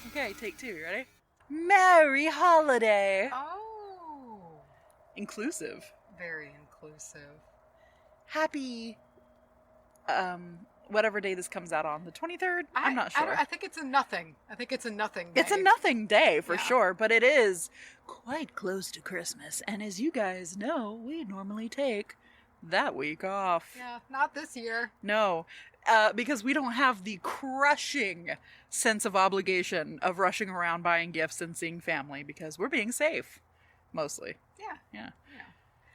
Okay, take two. You ready? Merry holiday. Oh. Inclusive. Very inclusive. Happy, whatever day this comes out on. The 23rd? I'm not sure. I think it's a nothing. I think it's a nothing day. It's a nothing day for sure, but it is quite close to Christmas. And as you guys know, we normally take that week off. Yeah, not this year. No, because we don't have the crushing sense of obligation of rushing around buying gifts and seeing family because we're being safe, mostly. Yeah.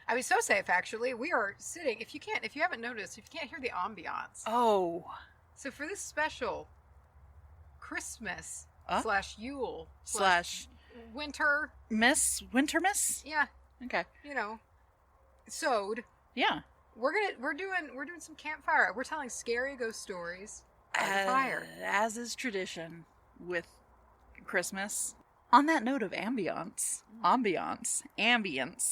I mean, so safe, actually. We are sitting, if you haven't noticed, if you can't hear the ambiance. Oh. So for this special Christmas / Yule / winter. Wintermas? Yeah. Okay. Sode. Yeah. We're doing some campfire. We're telling scary ghost stories by the fire. As is tradition with Christmas. On that note of ambulance. Oh. Amulet.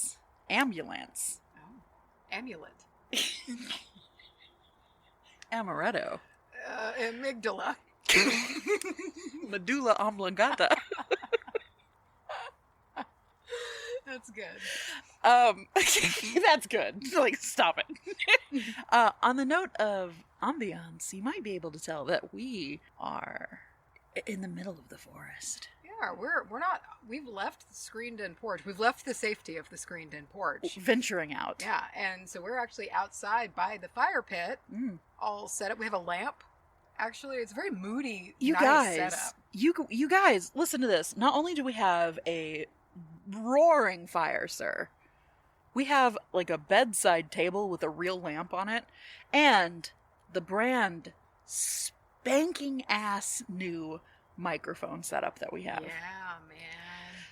Amaretto. Amygdala. Medulla oblongata. That's good. That's good. Like, stop it. On the note of ambiance, you might be able to tell that we are in the middle of the forest. Yeah, we've left the screened-in porch. We've left the safety of the screened-in porch. Venturing out. Yeah, and so we're actually outside by the fire pit, all set up. We have a lamp. Actually, it's a very moody, nice setup. You guys, listen to this. Not only do we have a roaring fire, sir, we have like a bedside table with a real lamp on it, and the brand spanking ass new microphone setup that we have. Yeah, man.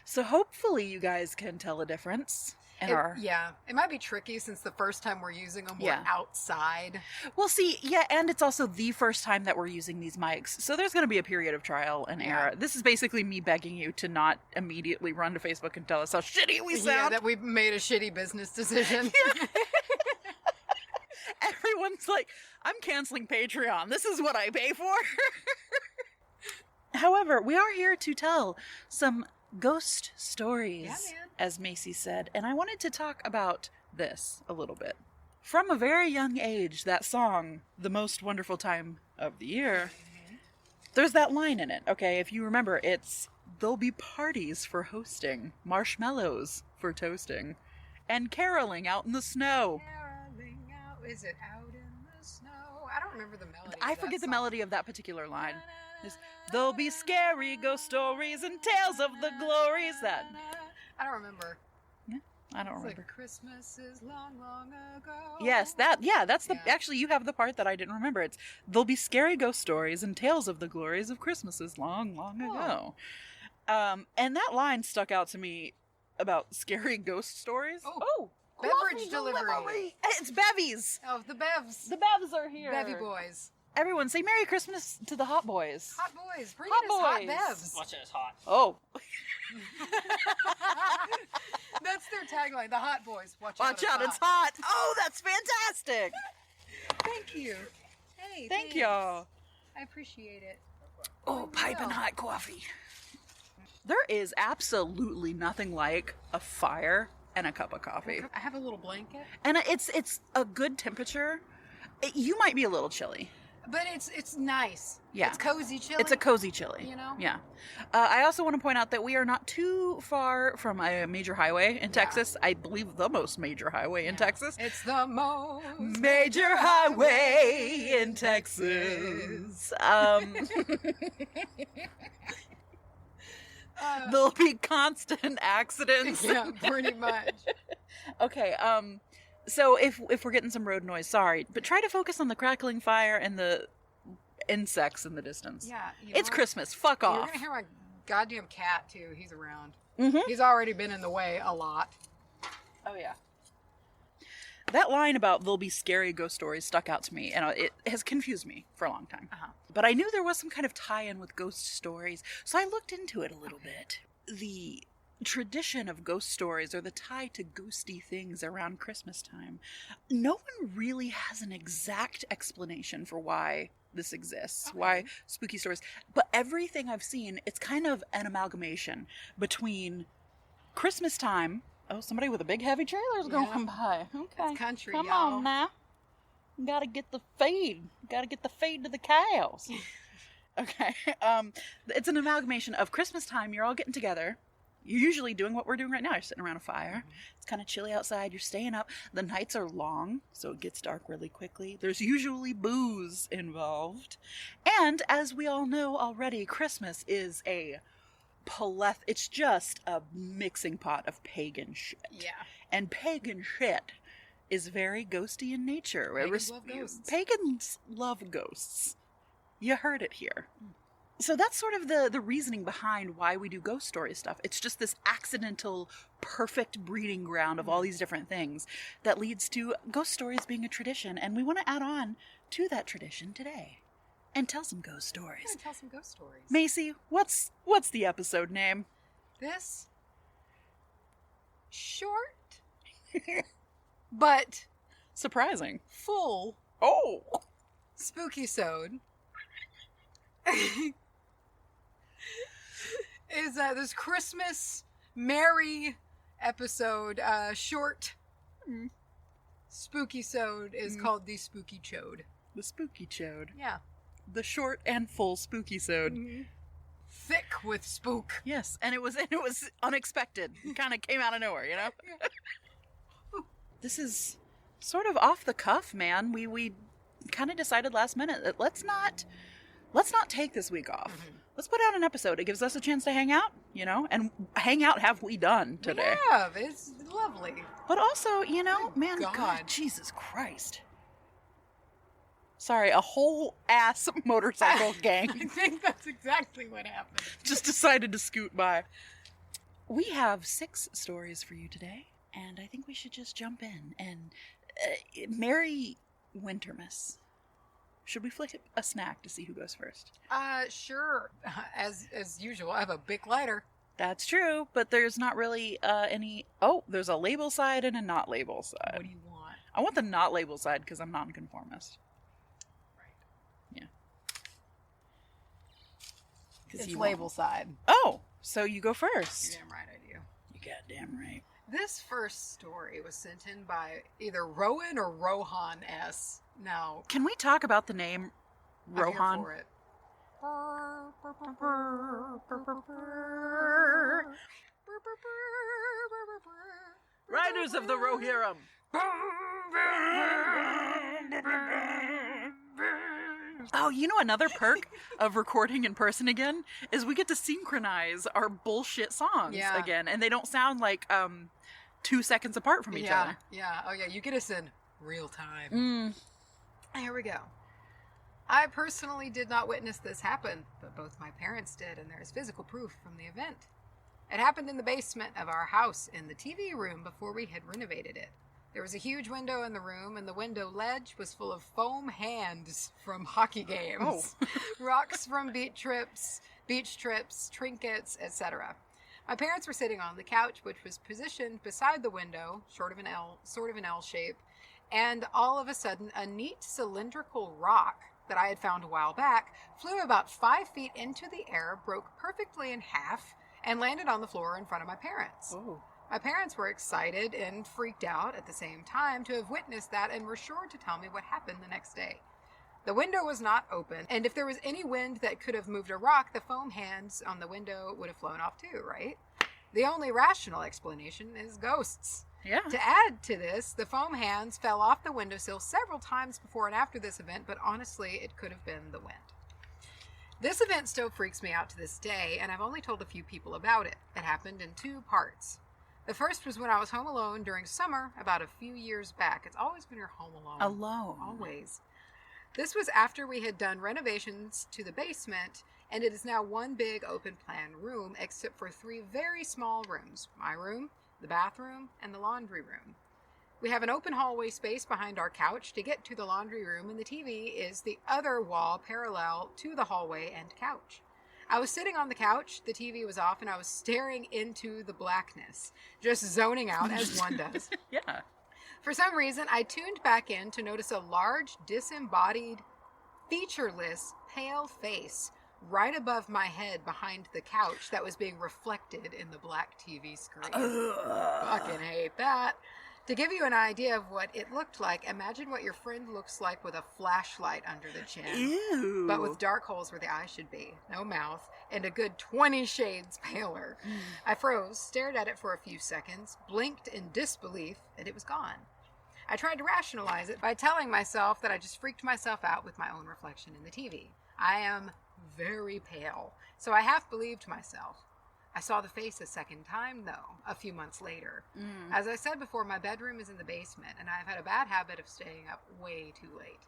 So hopefully you guys can tell a difference in it might be tricky since the first time we're using them, we're outside. Well, see, and it's also the first time that we're using these mics, so there's going to be a period of trial and error. This is basically me begging you to not immediately run to Facebook and tell us how shitty we sound. Yeah, that we've made a shitty business decision. Everyone's like, I'm canceling Patreon. This is what I pay for. However, we are here to tell some ghost stories, as Macy said, and I wanted to talk about this a little bit. From a very young age, that song, The Most Wonderful Time of the Year, there's that line in it, okay? If you remember, it's, there'll be parties for hosting, marshmallows for toasting, and caroling out in the snow. Caroling out, is it out in the snow? I don't remember the melody. I forget the melody of that particular line. There'll be scary ghost stories and tales of the glories that... I don't remember. Yeah, I don't remember. Like Christmas is long, long ago. Yes, that's the... Actually, you have the part that I didn't remember. It's, there'll be scary ghost stories and tales of the glories of Christmases long, long ago. And that line stuck out to me about scary ghost stories. Oh! Beverage delivery. It's bevies. Oh, the bevs. The bevs are here. Bevy boys. Everyone say Merry Christmas to the hot boys. Hot boys. Bring us hot bevs. Watch it, it's hot. Oh. That's their tagline, the hot boys. Watch out, it's hot. Oh, that's fantastic. Thank you. Hey, Thank y'all. I appreciate it. Oh, piping hot coffee. There is absolutely nothing like a fire and a cup of coffee. I have a little blanket. And it's a good temperature. You might be a little chilly. But it's nice. Yeah. It's cozy chili. It's a cozy chili. You know? Yeah. I also want to point out that we are not too far from a major highway in Texas. I believe the most major highway in Texas. It's the most major highway in Texas. There'll be constant accidents. Yeah, pretty much. Okay, so if we're getting some road noise, sorry, but try to focus on the crackling fire and the insects in the distance. Yeah. It's Christmas. Fuck off. You're going to hear my goddamn cat, too. He's around. Mm-hmm. He's already been in the way a lot. Oh, yeah. That line about there'll be scary ghost stories stuck out to me, and it has confused me for a long time. But I knew there was some kind of tie-in with ghost stories, so I looked into it a little bit. The tradition of ghost stories, or the tie to ghosty things around Christmas time, no one really has an exact explanation for why this exists, why spooky stories. But everything I've seen, it's kind of an amalgamation between Christmas time. Oh, somebody with a big heavy trailer is going by. Okay. It's country, Come y'all. on now. Gotta get the feed. Gotta get the feed to the cows. Okay. It's an amalgamation of Christmas time. You're all getting together. You're usually doing what we're doing right now. You're sitting around a fire. It's kind of chilly outside. You're staying up. The nights are long, so it gets dark really quickly. There's usually booze involved. And as we all know already, Christmas is it's just a mixing pot of pagan shit. Yeah. And pagan shit is very ghosty in nature. Pagans love ghosts. Pagans love ghosts. You heard it here. So that's sort of the reasoning behind why we do ghost story stuff. It's just this accidental, perfect breeding ground of all these different things that leads to ghost stories being a tradition. And we want to add on to that tradition today and tell some ghost stories. I'm gonna tell some ghost stories. Macy, what's the episode name? This short but surprising full Spookysode is this Christmas merry episode. Short Spookysode is called the Spookychode. The Spookychode. Yeah. The short and full Spookysode. Thick with spook. Yes, and it was unexpected. It kind of came out of nowhere, you know? This is sort of off the cuff, man. We kind of decided last minute that let's not take this week off. Let's put out an episode. It gives us a chance to hang out, you know? And hang out have we done today. We have. It's lovely. But also, you know, God, Jesus Christ. Sorry, a whole ass motorcycle gang. I think that's exactly what happened. Just decided to scoot by. We have 6 stories for you today, and I think we should just jump in and Merry Wintermas. Should we flip a snack to see who goes first? Sure. As usual, I have a big lighter. That's true, but there's not really any... Oh, there's a label side and a not label side. What do you want? I want the not label side because I'm nonconformist. Yeah. It's label side. Oh, so you go first. You're damn right I do. You goddamn right. This first story was sent in by either Rowan or Rohan S. Now, can we talk about the name Rohan? I'm here for it. Riders of the Rohirrim. Oh, you know another perk of recording in person again is we get to synchronize our bullshit songs again, and they don't sound like 2 seconds apart from each other. Yeah. Oh yeah, you get us in real time. Here we go. I personally did not witness this happen, but both my parents did, and there is physical proof from the event. It happened in the basement of our house in the TV room before we had renovated it. There was a huge window in the room, and the window ledge was full of foam hands from hockey games, rocks from beach trips, trinkets, etc. My parents were sitting on the couch, which was positioned beside the window, sort of an L shape, and all of a sudden, a neat cylindrical rock that I had found a while back flew about 5 feet into the air, broke perfectly in half, and landed on the floor in front of my parents. Oh. My parents were excited and freaked out at the same time to have witnessed that and were sure to tell me what happened the next day. The window was not open, and if there was any wind that could have moved a rock, the foam hands on the window would have flown off too, right? The only rational explanation is ghosts. Yeah. To add to this, the foam hands fell off the windowsill several times before and after this event, but honestly, it could have been the wind. This event still freaks me out to this day, and I've only told a few people about it. It happened in 2 parts. The first was when I was home alone during summer about a few years back. It's always when you're home alone. Alone. Always. This was after we had done renovations to the basement, and it is now one big open plan room except for 3 very small rooms. My room, the bathroom, and the laundry room. We have an open hallway space behind our couch to get to the laundry room, and the TV is the other wall parallel to the hallway and couch. I was sitting on the couch, the TV was off, and I was staring into the blackness, just zoning out as one does. Yeah. For some reason, I tuned back in to notice a large, disembodied featureless, pale face right above my head behind the couch that was being reflected in the black TV screen. Fucking hate that. To give you an idea of what it looked like, imagine what your friend looks like with a flashlight under the chin. Ew. But with dark holes where the eyes should be, no mouth, and a good 20 shades paler. I froze, stared at it for a few seconds, blinked in disbelief, and it was gone. I tried to rationalize it by telling myself that I just freaked myself out with my own reflection in the TV. I am very pale, so I half believed myself. I saw the face a second time, though, a few months later. As I said before, my bedroom is in the basement, and I've had a bad habit of staying up way too late.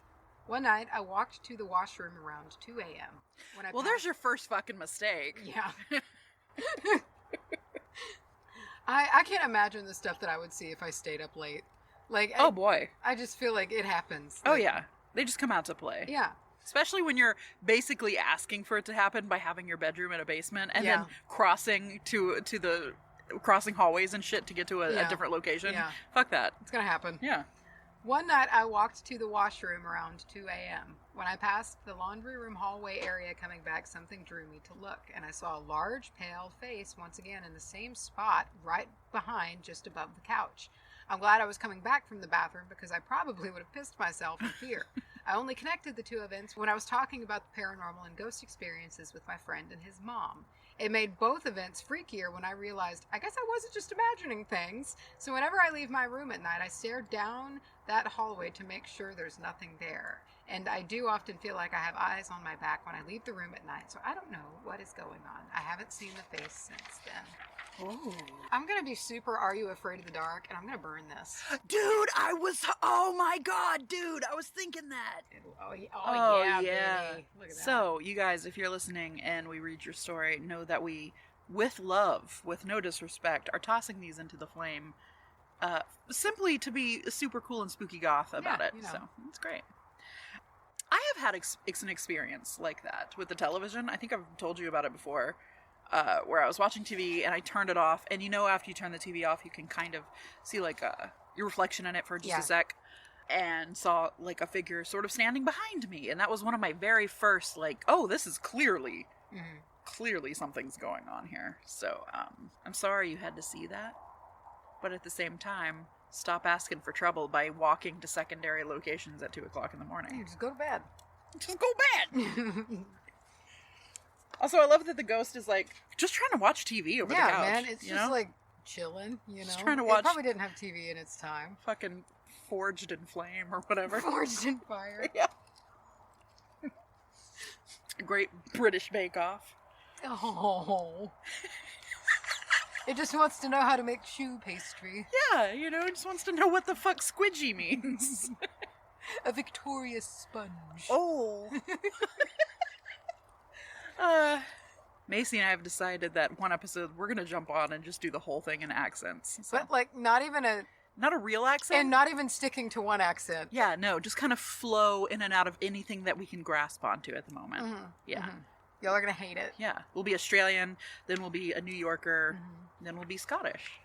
One night, I walked to the washroom around 2 a.m. There's your first fucking mistake. Yeah. I can't imagine the stuff that I would see if I stayed up late. Like, oh boy. I just feel like it happens. Oh yeah. They just come out to play. Yeah. Especially when you're basically asking for it to happen by having your bedroom in a basement and then crossing crossing hallways and shit to get to a different location. Yeah. Fuck that. It's gonna happen. Yeah. One night I walked to the washroom around 2 a.m. When I passed the laundry room hallway area coming back, something drew me to look, and I saw a large, pale face once again in the same spot right behind, just above the couch. I'm glad I was coming back from the bathroom because I probably would have pissed myself in fear. I only connected the two events when I was talking about the paranormal and ghost experiences with my friend and his mom. It made both events freakier when I realized I guess I wasn't just imagining things. So whenever I leave my room at night, I stare down that hallway to make sure there's nothing there. And I do often feel like I have eyes on my back when I leave the room at night, so I don't know what is going on. I haven't seen the face since then. Oh. I'm going to be super Are You Afraid of the Dark, and I'm going to burn this. Dude, oh my god, dude, I was thinking that. Oh yeah. Baby. Look at that. So, you guys, if you're listening and we read your story, know that we, with love, with no disrespect, are tossing these into the flame, simply to be super cool and spooky goth about it. You know. So, it's great. I have had an experience like that with the television. I think I've told you about it before. Where I was watching TV and I turned it off, and after you turn the TV off, you can kind of see like your reflection in it for just a sec, and saw like a figure sort of standing behind me, and that was one of my very first this is clearly something's going on here. So I'm sorry you had to see that, but at the same time, stop asking for trouble by walking to secondary locations at 2:00 in the morning. Just go to bed. Just go bed. Also, I love that the ghost is just trying to watch TV over the couch. Yeah, man, it's just chilling, Just trying to watch. It probably didn't have TV in its time. Fucking Forged in Flame or whatever. Forged in Fire. Yeah. Great British Bake Off. Oh. It just wants to know how to make shoe pastry. Yeah, it just wants to know what the fuck squidgy means. A Victorious sponge. Oh. Macy and I have decided that one episode we're gonna jump on and just do the whole thing in accents. So. But not a real accent? And not even sticking to one accent. Yeah, no, just kind of flow in and out of anything that we can grasp onto at the moment. Mm-hmm. Yeah. Mm-hmm. Y'all are gonna hate it. Yeah. We'll be Australian, then we'll be a New Yorker, then we'll be Scottish.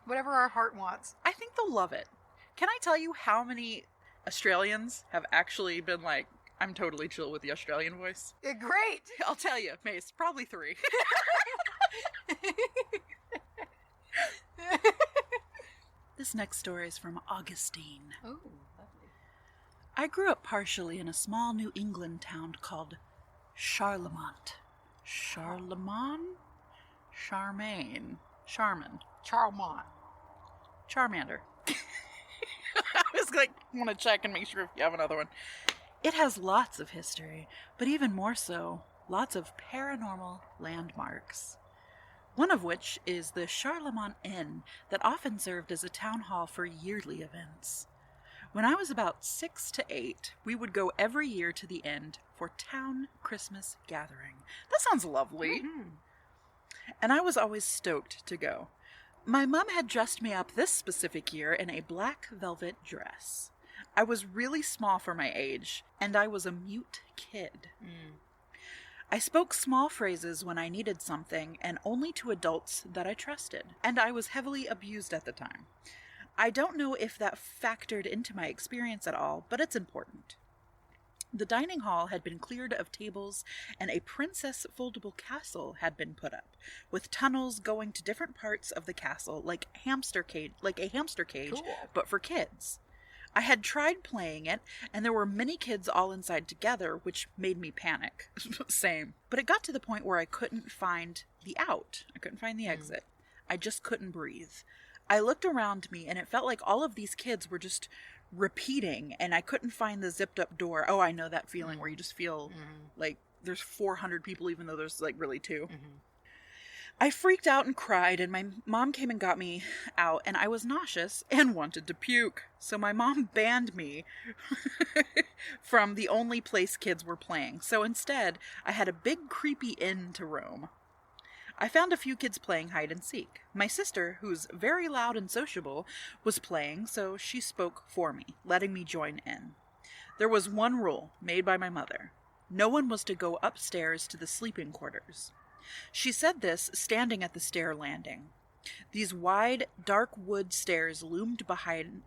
Whatever our heart wants. I think they'll love it. Can I tell you how many Australians have actually been like, I'm totally chill with the Australian voice? Great! I'll tell you, Mace, probably 3. This next story is from Augustine. Oh, lovely. I grew up partially in a small New England town called Charlemont. Charmaine? Charmin. Charmander. I was want to check and make sure if you have another one. It has lots of history, but even more so, lots of paranormal landmarks. One of which is the Charlemont Inn that often served as a town hall for yearly events. When I was about 6 to 8, we would go every year to the inn for town Christmas gathering. That sounds lovely. Mm-hmm. And I was always stoked to go. My mom had dressed me up this specific year in a black velvet dress. I was really small for my age, and I was a mute kid. I spoke small phrases when I needed something, and only to adults that I trusted, and I was heavily abused at the time. I don't know if that factored into my experience at all, but it's important. The dining hall had been cleared of tables, and a princess foldable castle had been put up, with tunnels going to different parts of the castle, like a hamster cage, Cool. but for kids. I had tried playing it, and there were many kids all inside together, which made me panic. Same. But it got to the point where I couldn't find the out. I couldn't find the exit. I just couldn't breathe. I looked around me, and it felt like all of these kids were just repeating, and I couldn't find the zipped up door. Oh, I know that feeling where you just feel like there's 400 people, even though there's like really two. I freaked out and cried, and my mom came and got me out, and I was nauseous and wanted to puke. So my mom banned me from the only place kids were playing. So instead, I had a big creepy inn to roam. I found a few kids playing hide and seek. My sister, who's very loud and sociable, was playing, so she spoke for me, letting me join in. There was one rule, made by my mother. No one was to go upstairs to the sleeping quarters. She said this standing at the stair landing. These wide, dark wood stairs loomed behind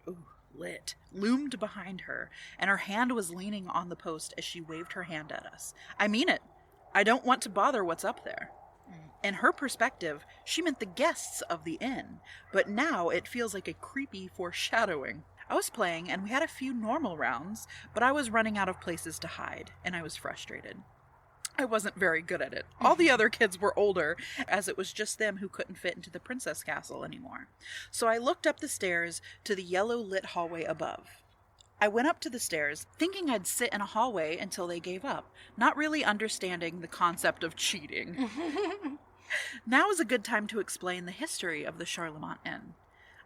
her, and her hand was leaning on the post as she waved her hand at us. I mean it. I don't want to bother what's up there. In her perspective, she meant the guests of the inn, but now it feels like a creepy foreshadowing. I was playing, and we had a few normal rounds, but I was running out of places to hide, and I was frustrated. I wasn't very good at it. All the other kids were older, as it was just them who couldn't fit into the princess castle anymore. So I looked up the stairs to the yellow-lit hallway above. I went up to the stairs, thinking I'd sit in a hallway until they gave up, not really understanding the concept of cheating. Now is a good time to explain the history of the Charlemont Inn.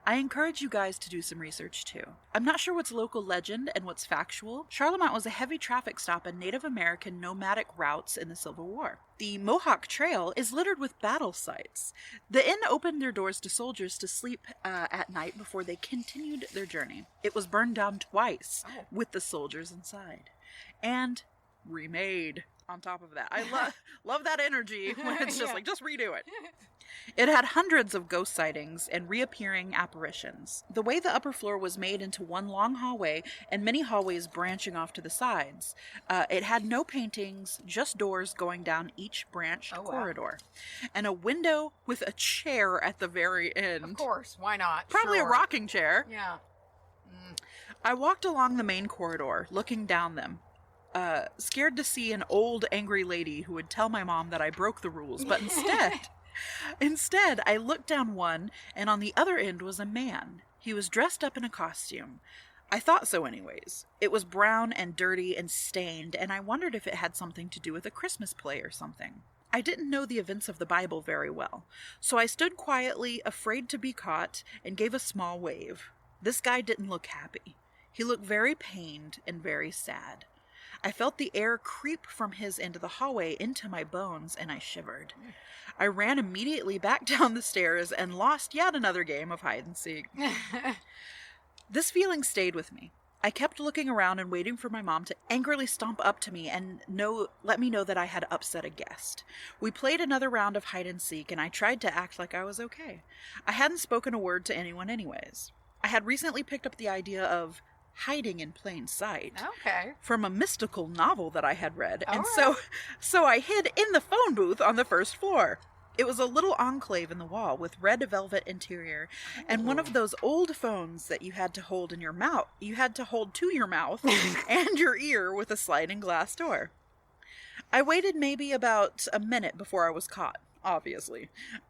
I encourage you guys to do some research too. I'm not sure what's local legend and what's factual. Charlemont was a heavy traffic stop on Native American nomadic routes in the Civil War. The Mohawk Trail is littered with battle sites. The inn opened their doors to soldiers to sleep at night before they continued their journey. It was burned down twice with the soldiers inside. And remade on top of that. I love that energy when it's just like, just redo it. It had hundreds of ghost sightings and reappearing apparitions. The way the upper floor was made into one long hallway and many hallways branching off to the sides. It had no paintings, just doors going down each branched corridor. And a window with a chair at the very end. Of course, why not? Probably a rocking chair. Yeah. I walked along the main corridor, looking down them. Scared to see an old, angry lady who would tell my mom that I broke the rules, but Instead, I looked down one, and on the other end was a man. He was dressed up in a costume. I thought so anyways. It was brown and dirty and stained, and I wondered if it had something to do with a Christmas play or something. I didn't know the events of the Bible very well, so I stood quietly, afraid to be caught, and gave a small wave. This guy didn't look happy. He looked very pained and very sad. I felt the air creep from his end of the hallway into my bones, and I shivered. I ran immediately back down the stairs and lost yet another game of hide and seek. This feeling stayed with me. I kept looking around and waiting for my mom to angrily stomp up to me and let me know that I had upset a guest. We played another round of hide and seek, and I tried to act like I was okay. I hadn't spoken a word to anyone anyways. I had recently picked up the idea of hiding in plain sight from a mystical novel that I had read. So I hid in the phone booth on the first floor. It was a little enclave in the wall with red velvet interior and one of those old phones that you had to hold in your mouth. You had to hold to your mouth and your ear with a sliding glass door. I waited maybe about a minute before I was caught, obviously,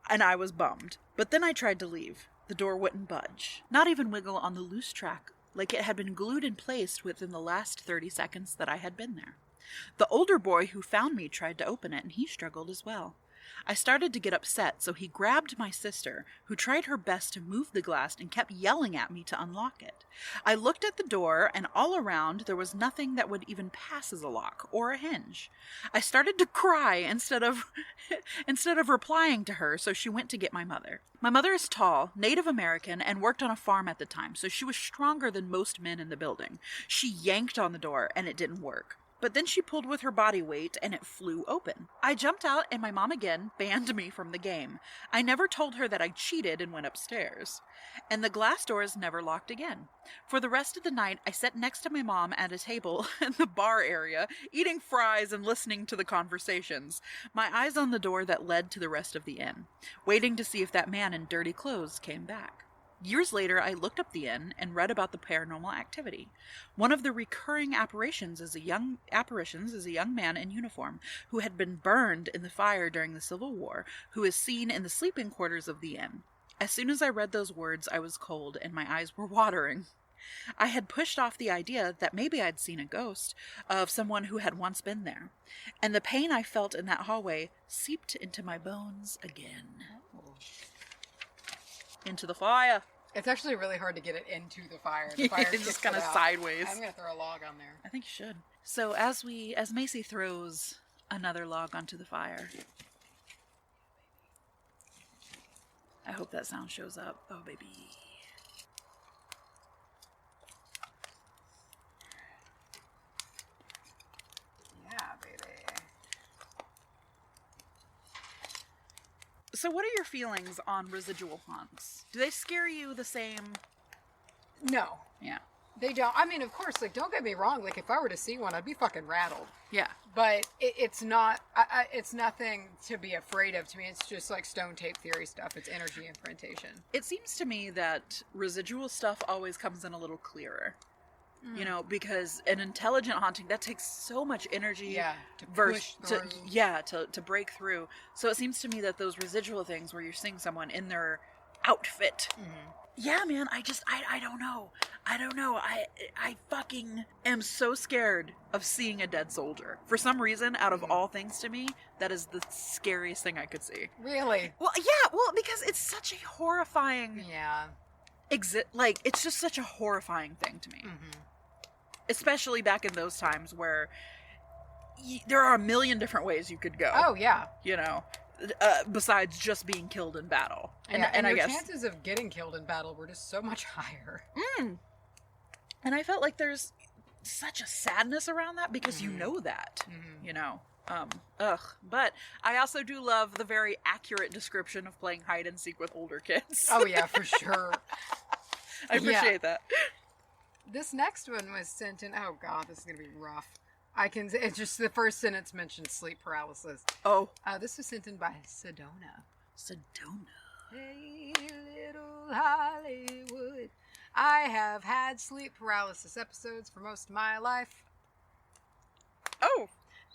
and I was bummed. But then I tried to leave. The door wouldn't budge, not even wiggle on the loose track, like it had been glued in place within the last 30 seconds that I had been there. The older boy who found me tried to open it, and he struggled as well. I started to get upset, so he grabbed my sister, who tried her best to move the glass and kept yelling at me to unlock it. I looked at the door, and all around there was nothing that would even pass as a lock or a hinge. I started to cry instead of replying to her, so she went to get my mother. My mother is tall, Native American, and worked on a farm at the time, so she was stronger than most men in the building. She yanked on the door, and it didn't work. But then she pulled with her body weight and it flew open. I jumped out and my mom again banned me from the game. I never told her that I cheated and went upstairs. And the glass doors never locked again. For the rest of the night, I sat next to my mom at a table in the bar area, eating fries and listening to the conversations, my eyes on the door that led to the rest of the inn, waiting to see if that man in dirty clothes came back. Years later, I looked up the inn and read about the paranormal activity. One of the recurring apparitions is a young man in uniform who had been burned in the fire during the Civil War, who is seen in the sleeping quarters of the inn. As soon as I read those words, I was cold and my eyes were watering. I had pushed off the idea that maybe I'd seen a ghost of someone who had once been there, and the pain I felt in that hallway seeped into my bones again. Into the fire. It's actually really hard to get it into the fire. The fire it's just kind of sideways. I'm going to throw a log on there. I think you should. So as Macy throws another log onto the fire, I hope that sound shows up. Oh, baby. Yeah, baby. So what are your feelings on residual haunts? Do they scare you the same? No. Yeah. They don't. I mean, of course, like, don't get me wrong. Like, if I were to see one, I'd be fucking rattled. Yeah. But it's not, it's nothing to be afraid of to me. It's just like stone tape theory stuff. It's energy imprintation. It seems to me that residual stuff always comes in a little clearer. You know, because an intelligent haunting, that takes so much energy to push through. To break through. So it seems to me that those residual things where you're seeing someone in their outfit. Mm-hmm. Yeah, man, I don't know. I fucking am so scared of seeing a dead soldier. For some reason, out of all things to me, that is the scariest thing I could see. Really? Well, yeah, because it's such a horrifying... Yeah. It's just such a horrifying thing to me. Mm-hmm. Especially back in those times where there are a million different ways you could go. Oh, yeah. You know, besides just being killed in battle. And your chances of getting killed in battle were just so much higher. And I felt like there's such a sadness around that because you know that, you know. But I also do love the very accurate description of playing hide and seek with older kids. Oh, yeah, for sure. I appreciate that. This next one was sent in. Oh God, this is gonna be rough. It's just the first sentence mentioned sleep paralysis. Oh. This was sent in by Sedona. Sedona. Hey, little Hollywood. I have had sleep paralysis episodes for most of my life. Oh.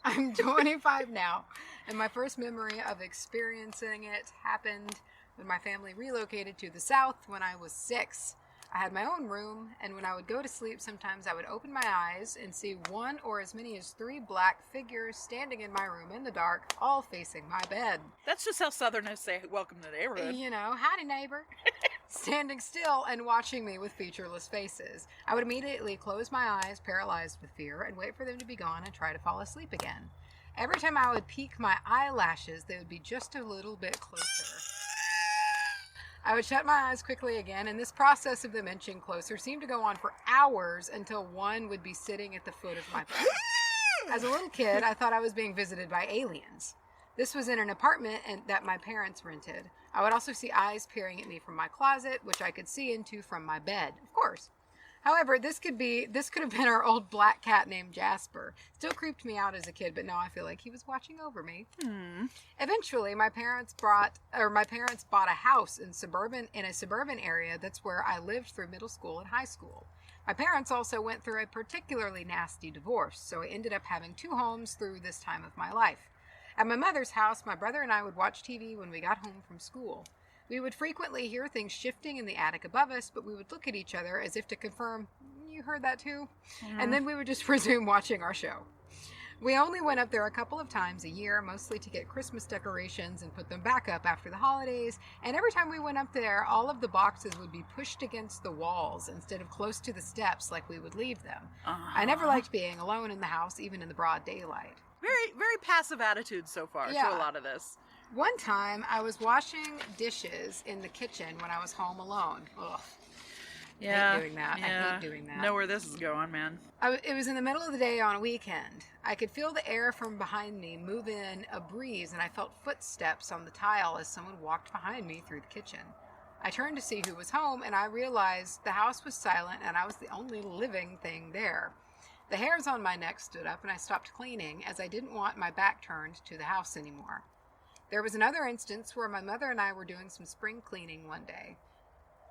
I'm 25 now, and my first memory of experiencing it happened when my family relocated to the South when I was 6. I had my own room, and when I would go to sleep, sometimes I would open my eyes and see one or as many as 3 black figures standing in my room in the dark, all facing my bed. That's just how Southerners say, welcome to the neighborhood. You know, howdy neighbor. Standing still and watching me with featureless faces. I would immediately close my eyes, paralyzed with fear, and wait for them to be gone and try to fall asleep again. Every time I would peek my eyelashes, they would be just a little bit closer. I would shut my eyes quickly again, and this process of them inching closer seemed to go on for hours until one would be sitting at the foot of my bed. As a little kid, I thought I was being visited by aliens. This was in an apartment that my parents rented. I would also see eyes peering at me from my closet, which I could see into from my bed, of course. However, this could have been our old black cat named Jasper. Still creeped me out as a kid, but now I feel like he was watching over me. Eventually, my parents bought a house in a suburban area. That's where I lived through middle school and high school. My parents also went through a particularly nasty divorce, so I ended up having 2 homes through this time of my life. At my mother's house, my brother and I would watch TV when we got home from school. We would frequently hear things shifting in the attic above us, but we would look at each other as if to confirm, you heard that too? And then we would just resume watching our show. We only went up there a couple of times a year, mostly to get Christmas decorations and put them back up after the holidays, and every time we went up there, all of the boxes would be pushed against the walls instead of close to the steps like we would leave them. I never liked being alone in the house, even in the broad daylight. Very, very passive attitude so far to a lot of this. One time, I was washing dishes in the kitchen when I was home alone. Ugh. Yeah. I hate doing that. Yeah. I hate doing that. Know where this is going, man. It was in the middle of the day on a weekend. I could feel the air from behind me move in a breeze, and I felt footsteps on the tile as someone walked behind me through the kitchen. I turned to see who was home, and I realized the house was silent, and I was the only living thing there. The hairs on my neck stood up, and I stopped cleaning, as I didn't want my back turned to the house anymore. There was another instance where my mother and I were doing some spring cleaning one day.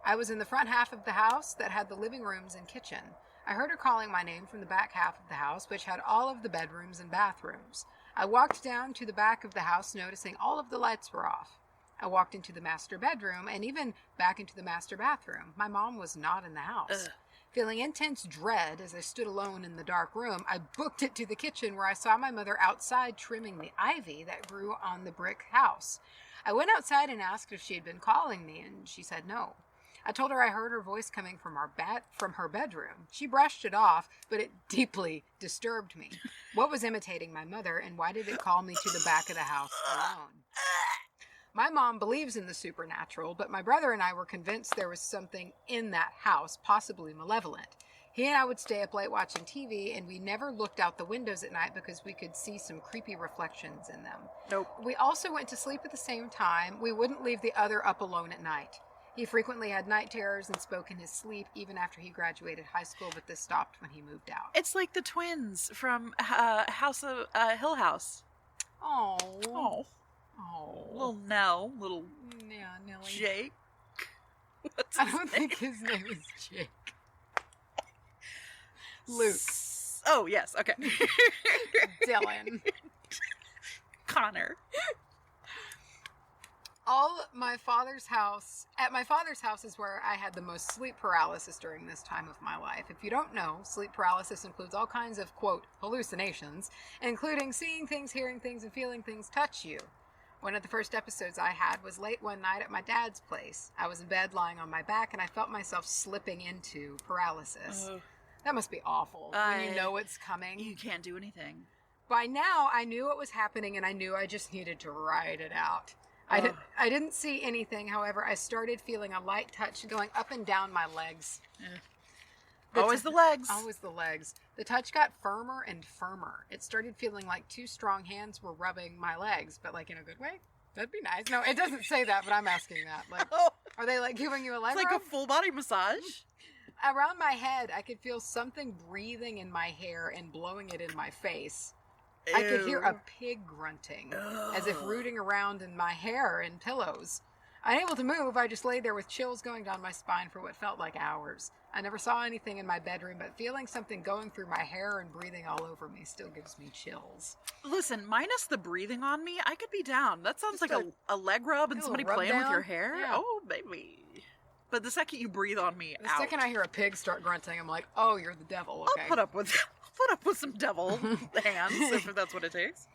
I was in the front half of the house that had the living rooms and kitchen. I heard her calling my name from the back half of the house, which had all of the bedrooms and bathrooms. I walked down to the back of the house, noticing all of the lights were off. I walked into the master bedroom and even back into the master bathroom. My mom was not in the house. Ugh. Feeling intense dread as I stood alone in the dark room, I booked it to the kitchen where I saw my mother outside trimming the ivy that grew on the brick house. I went outside and asked if she had been calling me, and she said no. I told her I heard her voice coming from her bedroom. She brushed it off, but it deeply disturbed me. What was imitating my mother, and why did it call me to the back of the house alone? My mom believes in the supernatural, but my brother and I were convinced there was something in that house, possibly malevolent. He and I would stay up late watching TV, and we never looked out the windows at night because we could see some creepy reflections in them. Nope. We also went to sleep at the same time. We wouldn't leave the other up alone at night. He frequently had night terrors and spoke in his sleep even after he graduated high school, but this stopped when he moved out. It's like the twins from Hill House. Oh. Oh. Oh. Little Nell, little Yeah, Nelly. Jake. What's I his don't name? think his name is Jake. Luke. Oh, yes, okay. Dylan. Connor. At my father's house is where I had the most sleep paralysis during this time of my life. If you don't know, sleep paralysis includes all kinds of, quote, hallucinations, including seeing things, hearing things, and feeling things touch you. One of the first episodes I had was late one night at my dad's place. I was in bed lying on my back, and I felt myself slipping into paralysis. That must be awful when you know it's coming. You can't do anything. By now, I knew what was happening, and I knew I just needed to ride it out. I didn't see anything. However, I started feeling a light touch going up and down my legs. Always the legs. Always the legs. The touch got firmer and firmer. It started feeling like two strong hands were rubbing my legs, but like in a good way. That'd be nice. No, it doesn't say that, but I'm asking that. Like, are they like giving you a leg It's like rub? a full body massage. Around my head, I could feel something breathing in my hair and blowing it in my face. Ew. I could hear a pig grunting, as if rooting around in my hair and pillows. Unable to move, I just lay there with chills going down my spine for what felt like hours. I never saw anything in my bedroom, but feeling something going through my hair and breathing all over me still gives me chills. Listen, minus the breathing on me, I could be down. That sounds Just like a leg rub and a somebody rub playing with down? your hair. Yeah. Oh, baby. But the second you breathe on me, The second I hear a pig start grunting, I'm like, oh, you're the devil, okay. I'll put up with some devil hands if that's what it takes.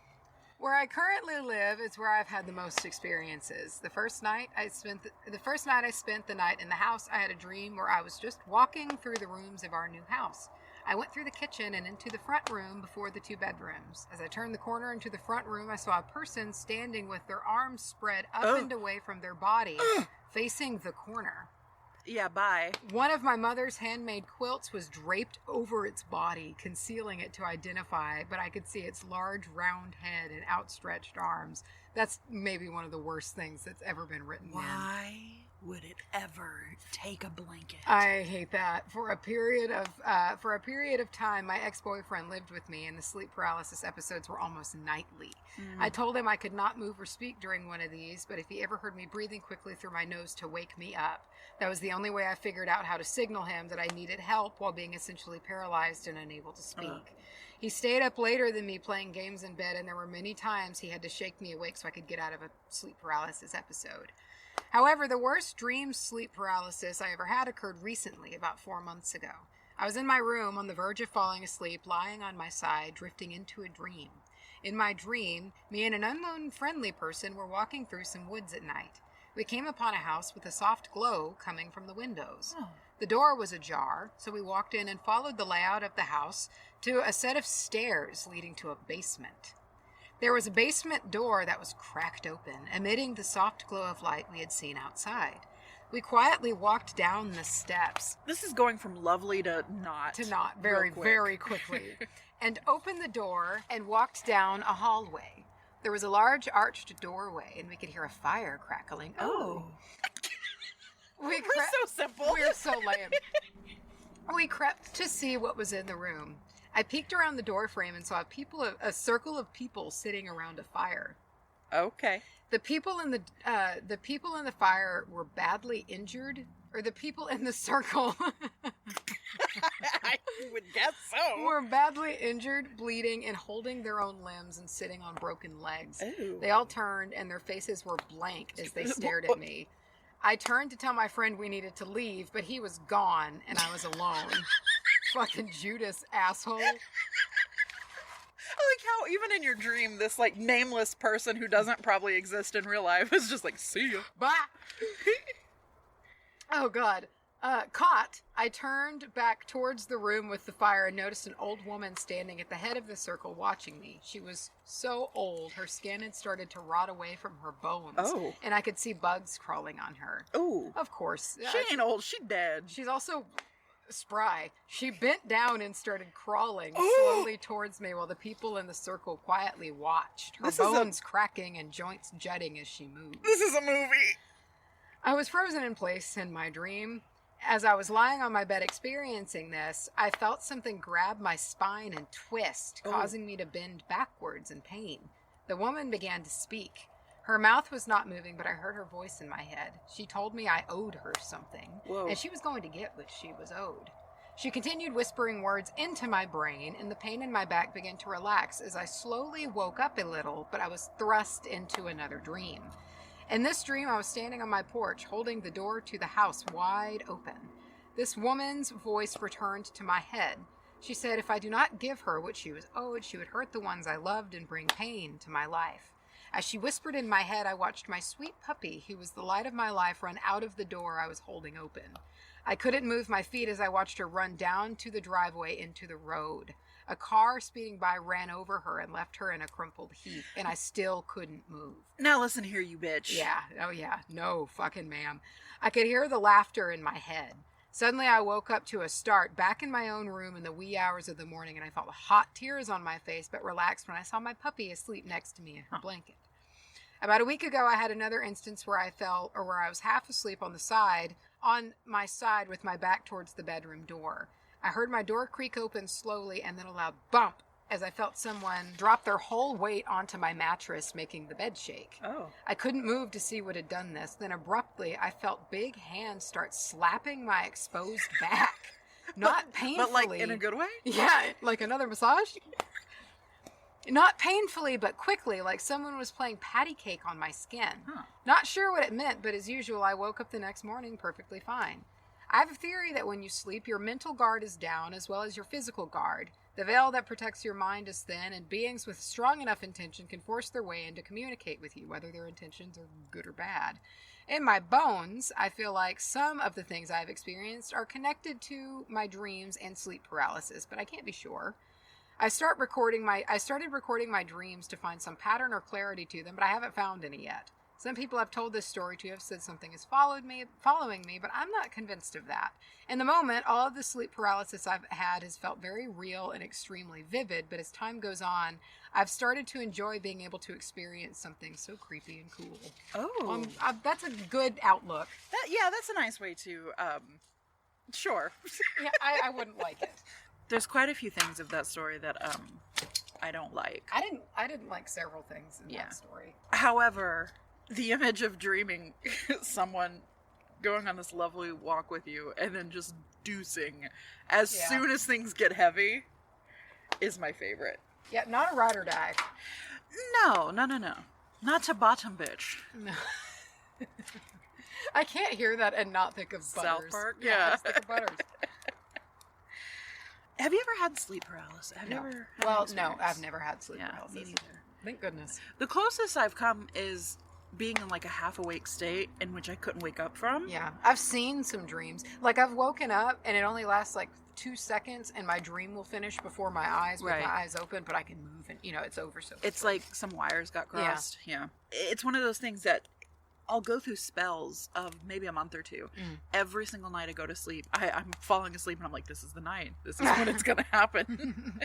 Where I currently live is where I've had the most experiences. The first night I spent the night in the house, I had a dream where I was just walking through the rooms of our new house. I went through the kitchen and into the front room before the two bedrooms. As I turned the corner into the front room, I saw a person standing with their arms spread up and away from their body, facing the corner. Yeah, bye. One of my mother's handmade quilts was draped over its body, concealing it to identify, but I could see its large, round head and outstretched arms. That's maybe one of the worst things that's ever been written in. Why would it ever take a blanket? I hate that. For a period of time, my ex-boyfriend lived with me, and the sleep paralysis episodes were almost nightly. I told him I could not move or speak during one of these, but if he ever heard me breathing quickly through my nose to wake me up, that was the only way I figured out how to signal him that I needed help while being essentially paralyzed and unable to speak. He stayed up later than me playing games in bed, and there were many times he had to shake me awake so I could get out of a sleep paralysis episode. However, the worst dream sleep paralysis I ever had occurred recently, about 4 months ago. I was in my room on the verge of falling asleep, lying on my side, drifting into a dream. In my dream, me and an unknown friendly person were walking through some woods at night. We came upon a house with a soft glow coming from the windows. The door was ajar, so we walked in and followed the layout of the house to a set of stairs leading to a basement. There was a basement door that was cracked open, emitting the soft glow of light we had seen outside. We quietly walked down the steps. This is going from lovely to not. Very, very quickly. And opened the door and walked down a hallway. There was a large arched doorway, and we could hear a fire crackling. Oh. We're so simple. We're so lame. We crept to see what was in the room. I peeked around the door frame and saw a circle of people sitting around a fire. Okay. The people in the fire were badly injured, or the people in the circle I would guess so. were badly injured, bleeding, and holding their own limbs and sitting on broken legs. Ooh. They all turned, and their faces were blank as they stared at me. I turned to tell my friend we needed to leave, but he was gone, and I was alone. Fucking Judas, asshole. I like how even in your dream, this like nameless person who doesn't probably exist in real life is just like, see ya. Bye. Oh, God. Caught, I turned back towards the room with the fire and noticed an old woman standing at the head of the circle watching me. She was so old, her skin had started to rot away from her bones. Oh. And I could see bugs crawling on her. Ooh. Of course. She ain't old, she dead. She's also spry. She bent down and started crawling Ooh. slowly towards me while the people in the circle quietly watched, her bones cracking and joints jutting as she moved. This is a movie. I was frozen in place in my dream. As I was lying on my bed experiencing this, I felt something grab my spine and twist, causing me to bend backwards in pain. The woman began to speak. Her mouth was not moving, but I heard her voice in my head. She told me I owed her something, and she was going to get what she was owed. She continued whispering words into my brain, and the pain in my back began to relax as I slowly woke up a little, but I was thrust into another dream. In this dream, I was standing on my porch, holding the door to the house wide open. This woman's voice returned to my head. She said if I do not give her what she was owed, she would hurt the ones I loved and bring pain to my life. As she whispered in my head, I watched my sweet puppy, who was the light of my life, run out of the door I was holding open. I couldn't move my feet as I watched her run down to the driveway into the road. A car speeding by ran over her and left her in a crumpled heap, and I still couldn't move. Now listen here, you bitch. Yeah. Oh, yeah. No, fucking ma'am. I could hear the laughter in my head. Suddenly, I woke up to a start back in my own room in the wee hours of the morning, and I felt hot tears on my face, but relaxed when I saw my puppy asleep next to me in her blanket. About a week ago, I had another instance where I was half asleep on my side with my back towards the bedroom door. I heard my door creak open slowly and then a loud bump as I felt someone drop their whole weight onto my mattress, making the bed shake. Oh. I couldn't move to see what had done this. Then abruptly, I felt big hands start slapping my exposed back. Not painfully. But like in a good way? Yeah, like another massage. Not painfully, but quickly, like someone was playing patty cake on my skin. Huh. Not sure what it meant, but as usual, I woke up the next morning perfectly fine. I have a theory that when you sleep, your mental guard is down as well as your physical guard. The veil that protects your mind is thin, and beings with strong enough intention can force their way in to communicate with you, whether their intentions are good or bad. In my bones, I feel like some of the things I've experienced are connected to my dreams and sleep paralysis, but I can't be sure. I started recording my dreams to find some pattern or clarity to them, but I haven't found any yet. Some people I've told this story to have said something is following me, but I'm not convinced of that. In the moment, all of the sleep paralysis I've had has felt very real and extremely vivid, but as time goes on, I've started to enjoy being able to experience something so creepy and cool. Oh. That's a good outlook. That's a nice way to, sure. Yeah, I wouldn't like it. There's quite a few things of that story that, I don't like. I didn't like several things in that story. However, the image of dreaming someone going on this lovely walk with you and then just deucing as soon as things get heavy is my favorite. Yeah, not a ride or die. No. Not to bottom bitch. No. I can't hear that and not think of Butters. South Park? Yeah. I just think of Butters. Have you ever had sleep paralysis? Have you ever had no, I've never had sleep Me paralysis. neither. Thank goodness. The closest I've come is being in like a half awake state in which I couldn't wake up from. Yeah. I've seen some dreams. Like I've woken up and it only lasts like 2 seconds and my dream will finish before my eyes with my eyes open, but I can move and it's over so quickly. It's like some wires got crossed. Yeah. It's one of those things that I'll go through spells of maybe a month or two. Every single night I go to sleep, I'm falling asleep and I'm like, this is the night. This is when it's going to happen.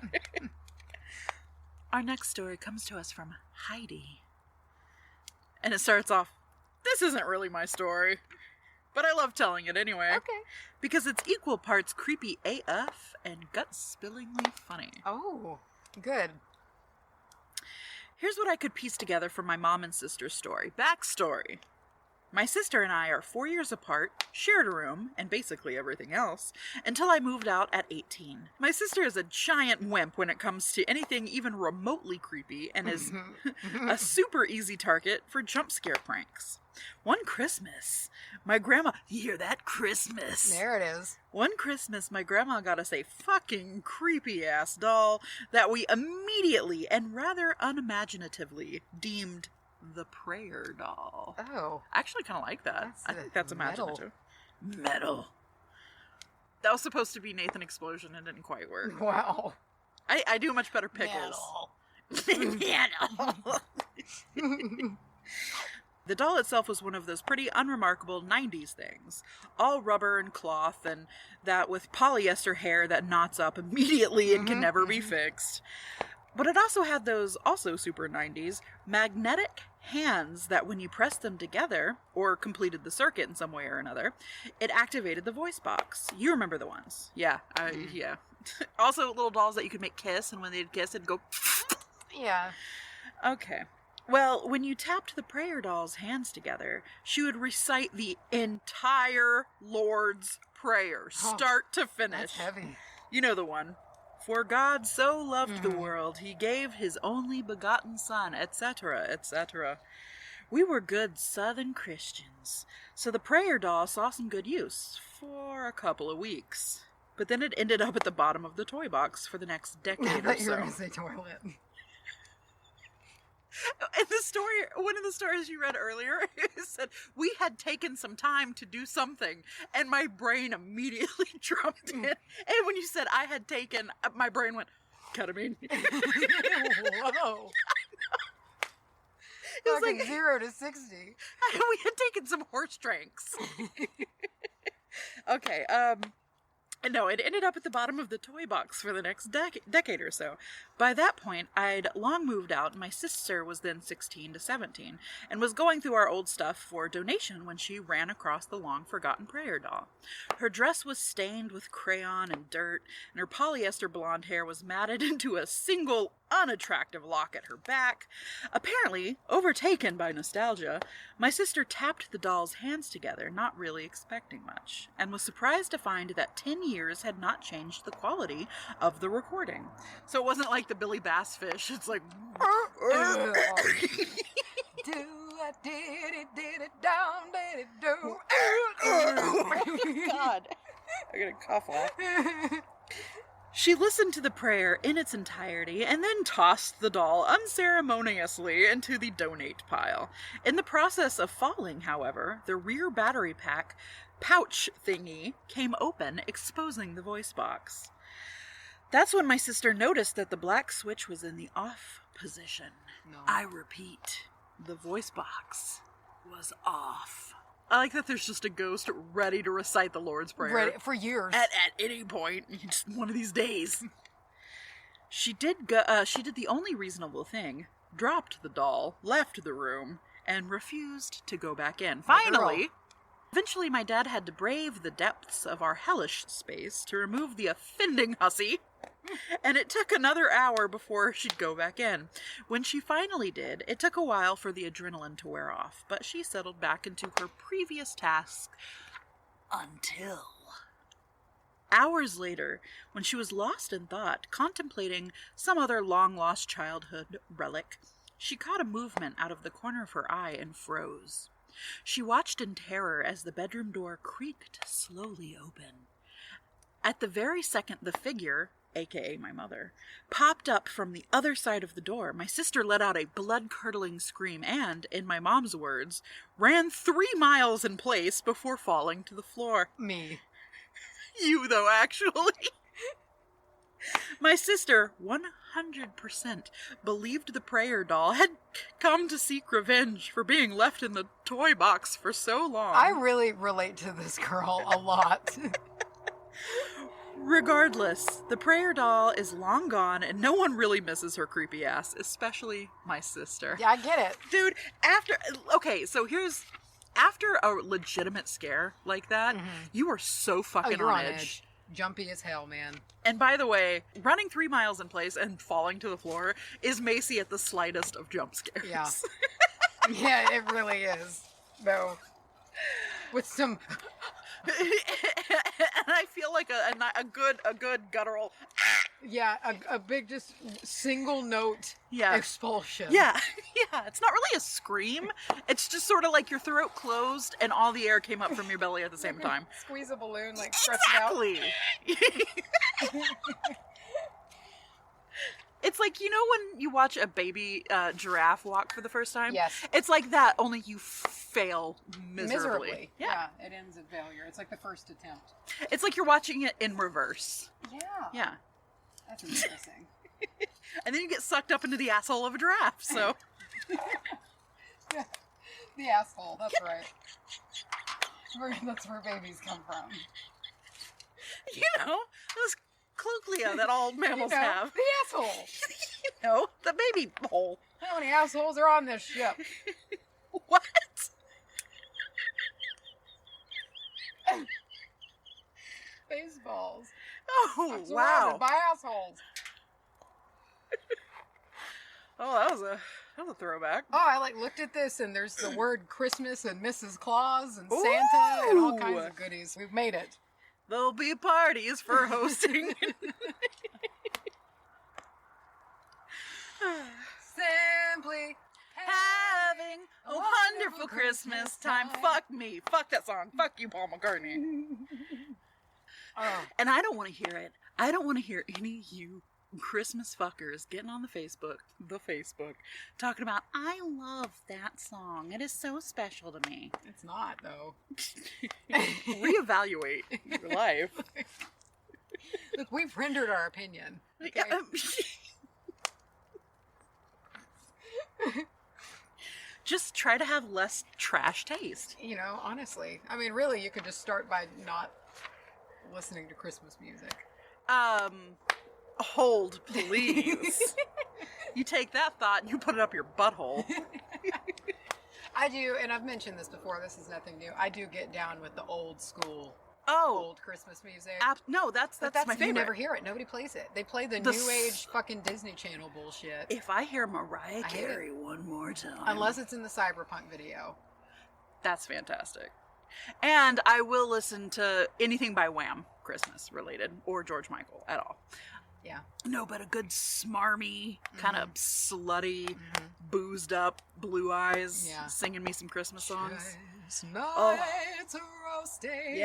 Our next story comes to us from Heidi. And it starts off, this isn't really my story, but I love telling it anyway. Okay. Because it's equal parts creepy AF and gut-spillingly funny. Oh, good. Here's what I could piece together from my mom and sister's story. Backstory. My sister and I are 4 years apart, shared a room, and basically everything else, until I moved out at 18. My sister is a giant wimp when it comes to anything even remotely creepy, and is a super easy target for jump scare pranks. One Christmas, my grandma... You hear that? Christmas. There it is. One Christmas, my grandma got us a fucking creepy-ass doll that we immediately and rather unimaginatively deemed the prayer doll. Oh. I actually kind of like that. I think that's metal. imaginative. Metal. That was supposed to be Nathan Explosion and didn't quite work. Wow. I do much better pickles. Metal. The doll itself was one of those pretty unremarkable 90s things. All rubber and cloth, and that with polyester hair that knots up immediately and can never be fixed. But it also had those also super 90s magnetic hands that when you pressed them together, or completed the circuit in some way or another, it activated the voice box. You remember the ones. Yeah. Yeah. Also little dolls that you could make kiss, and when they'd kiss, it'd go... Yeah. Okay. Well, when you tapped the prayer doll's hands together, she would recite the entire Lord's Prayer, start to finish. That's heavy. You know the one. For God so loved the world, he gave his only begotten Son, etc., etc. We were good Southern Christians, so the prayer doll saw some good use for a couple of weeks. But then it ended up at the bottom of the toy box for the next decade or so. I thought you were going to say toilet. In the story, one of the stories you read earlier, it said, we had taken some time to do something, and my brain immediately jumped in. And when you said I had taken, my brain went, ketamine. Whoa. It was like like 0 to 60. We had taken some horse drinks. Okay, no, it ended up at the bottom of the toy box for the next decade or so. By that point, I'd long moved out, and my sister was then 16 to 17, and was going through our old stuff for donation when she ran across the long-forgotten prayer doll. Her dress was stained with crayon and dirt, and her polyester blonde hair was matted into a single unattractive lock at her back. Apparently, overtaken by nostalgia, my sister tapped the doll's hands together, not really expecting much, and was surprised to find that 10 years had not changed the quality of the recording. So it wasn't like the Billy Bass fish. It's like... Do I did it down, did it do. Oh, God. I got a cough laugh. She listened to the prayer in its entirety and then tossed the doll unceremoniously into the donate pile. In the process of falling, however, the rear battery pack pouch thingy came open, exposing the voice box. That's when my sister noticed that the black switch was in the off position. No. I repeat, the voice box was off. I like that there's just a ghost ready to recite the Lord's Prayer. Ready for years. At any point, just one of these days. She did the only reasonable thing, dropped the doll, left the room, and refused to go back in. Finally, eventually my dad had to brave the depths of our hellish space to remove the offending hussy, and it took another hour before she'd go back in. When she finally did, it took a while for the adrenaline to wear off, but she settled back into her previous task until... Hours later, when she was lost in thought, contemplating some other long-lost childhood relic, she caught a movement out of the corner of her eye and froze. She watched in terror as the bedroom door creaked slowly open. At the very second the figure, aka my mother, popped up from the other side of the door, my sister let out a blood-curdling scream and, in my mom's words, ran 3 miles in place before falling to the floor. Me. You, though, actually. My sister, 100%, believed the prayer doll had come to seek revenge for being left in the toy box for so long. I really relate to this girl a lot. Regardless, the prayer doll is long gone and no one really misses her creepy ass, especially my sister. Yeah, I get it. Dude, after a legitimate scare like that, you are so fucking you're on edge. Jumpy as hell, man. And by the way, running 3 miles in place and falling to the floor is Macy at the slightest of jump scares. Yeah. Yeah, it really is. Though, with some... And I feel like a good guttural... Yeah, a big just single note expulsion. Yeah, yeah. It's not really a scream. It's just sort of like your throat closed and all the air came up from your belly at the same time. Squeeze a balloon, like stretch Exactly. it out. It's like, you know when you watch a baby giraffe walk for the first time? Yes. It's like that, only you fail miserably. Yeah, it ends in failure. It's like the first attempt. It's like you're watching it in reverse. Yeah. Yeah. That's embarrassing. And then you get sucked up into the asshole of a giraffe, so. Yeah. The asshole, that's right. That's where babies come from. You know, those cochlea that all mammals have. The asshole. You know, the baby hole. How many assholes are on this ship? What? Baseballs. Oh, wow. By assholes. Oh, that was a throwback. Oh, I looked at this and there's the word Christmas and Mrs. Claus and Santa and all kinds of goodies. We've made it. There'll be parties for hosting. Simply having a wonderful Christmas time. Fuck me. Fuck that song. Fuck you, Paul McCartney. Oh. And I don't want to hear it. I don't want to hear any of you Christmas fuckers getting on the Facebook, talking about, I love that song. It is so special to me. It's not, though. Reevaluate your life. Look, we've rendered our opinion. Okay? Just try to have less trash taste. You know, honestly. I mean, really, you could just start by not listening to Christmas music. Hold, please. You take that thought and you put it up your butthole. I do, and I've mentioned this before, this is nothing new. I do get down with the old school, old Christmas music. No, that's my favorite. You never hear it. Nobody plays it. They play the new age fucking Disney Channel bullshit. If I hear Mariah Carey one more time. Unless it's in the Cyberpunk video. That's fantastic. And I will listen to anything by Wham, Christmas related, or George Michael at all. Yeah. No, but a good smarmy, kind of slutty, boozed up, blue eyes, singing me some Christmas songs. Nights roasting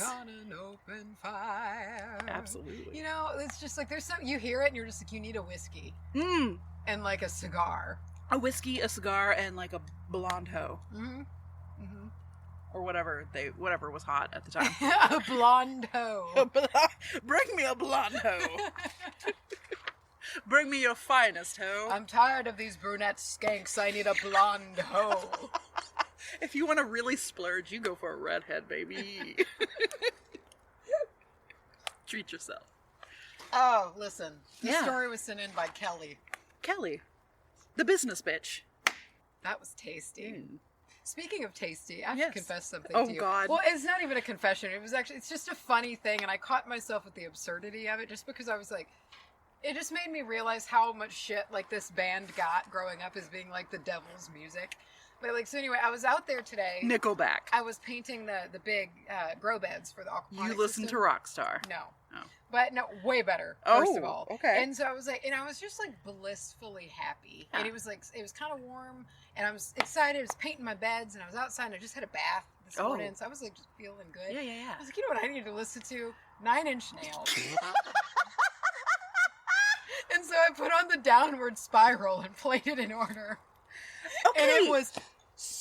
on an open fire. Absolutely. You know, it's just like, there's some, you hear it and you're just like, you need a whiskey. And like a cigar. A whiskey, a cigar, and like a blonde hoe. Or whatever was hot at the time. A blonde hoe. Bring me a blonde hoe. Bring me your finest hoe. I'm tired of these brunette skanks. I need a blonde hoe. If you want to really splurge, you go for a redhead, baby. Treat yourself. Oh, listen. This story was sent in by Kelly. Kelly. The business bitch. That was tasty. Speaking of tasty, I have to confess something to you. Oh, God. Well, it's not even a confession. It's just a funny thing, and I caught myself with the absurdity of it just because I was like, it just made me realize how much shit, like, this band got growing up as being, like, the devil's music. But, like, so anyway, I was out there today. Nickelback. I was painting the big grow beds for the aquaponics You listen to Rockstar. No. Oh. But no, way better, first of all. Okay. And so I was like, and I was just like blissfully happy. And it was like, it was kind of warm and I was excited. I was painting my beds and I was outside and I just had a bath this morning. So I was like just feeling good. Yeah. I was like, you know what I need to listen to? 9 Inch Nails. And so I put on the Downward Spiral and played it in order. Okay. And it was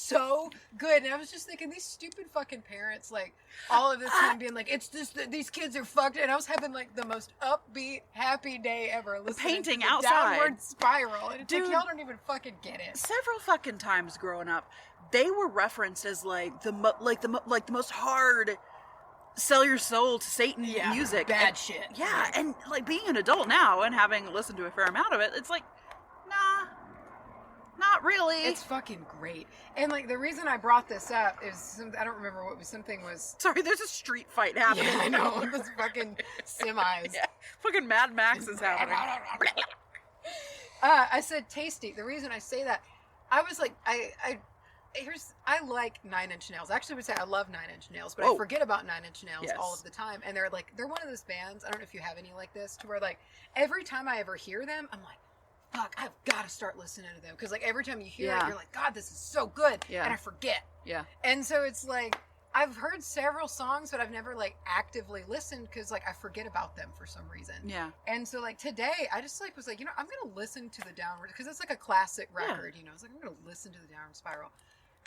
so good. And I was just thinking, these stupid fucking parents, like, all of this time being like, it's just that these kids are fucked. And I was having, like, the most upbeat, happy day ever listening painting to the outside. Downward Spiral. And it's Dude, like, y'all don't even fucking get it. Several fucking times growing up, they were referenced as, like, the most hard sell your soul to Satan music. Bad shit. Yeah, and, like, being an adult now and having listened to a fair amount of it, it's like, nah. Not really. It's fucking great. And, like, the reason I brought this up is, I don't remember what was, something was... Sorry, there's a street fight happening. Yeah, I know. Those fucking semis. Yeah. Fucking Mad Max is happening. I said tasty. The reason I say that, I was like, I like 9 Inch Nails. I actually would say I love 9 Inch Nails, but I forget about 9 Inch Nails all of the time. And they're one of those bands, I don't know if you have any like this, to where, like, every time I ever hear them, I'm like, fuck, I've got to start listening to them. Because, like, every time you hear it, you're like, God, this is so good. Yeah. And I forget. Yeah. And so it's like, I've heard several songs, but I've never, like, actively listened because, like, I forget about them for some reason. Yeah. And so, like, today, I just, like, was like, I'm going to listen to the Downward, because it's, like, a classic record, It's like, I'm going to listen to the Downward Spiral.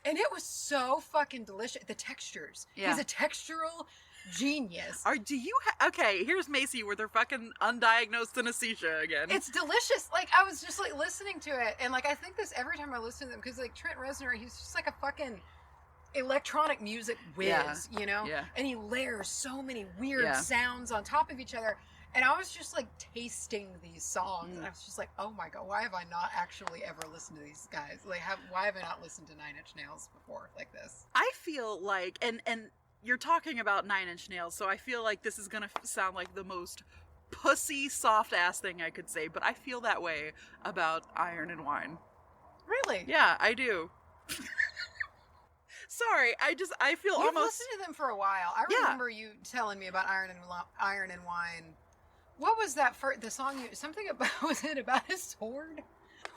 And it was so fucking delicious. The textures. Yeah. He's a textural genius. Okay, here's Macy with her fucking undiagnosed synesthesia again. It's delicious. Like, I was just, like, listening to it, and, like, I think this every time I listen to them, because, like, Trent Reznor, he's just, like, a fucking electronic music whiz, Yeah. And he layers so many weird sounds on top of each other, and I was just, like, tasting these songs, and I was just like, oh my God, why have I not actually ever listened to these guys? Like, why have I not listened to 9 Inch Nails before, like this? I feel like, and you're talking about 9 Inch Nails, so I feel like this is gonna sound like the most pussy, soft-ass thing I could say, but I feel that way about Iron and Wine. Really? Yeah, I do. Sorry, I feel You've almost... listened to them for a while. I remember you telling me about Iron and Wine. What was that for the song? Something about, was it about his sword?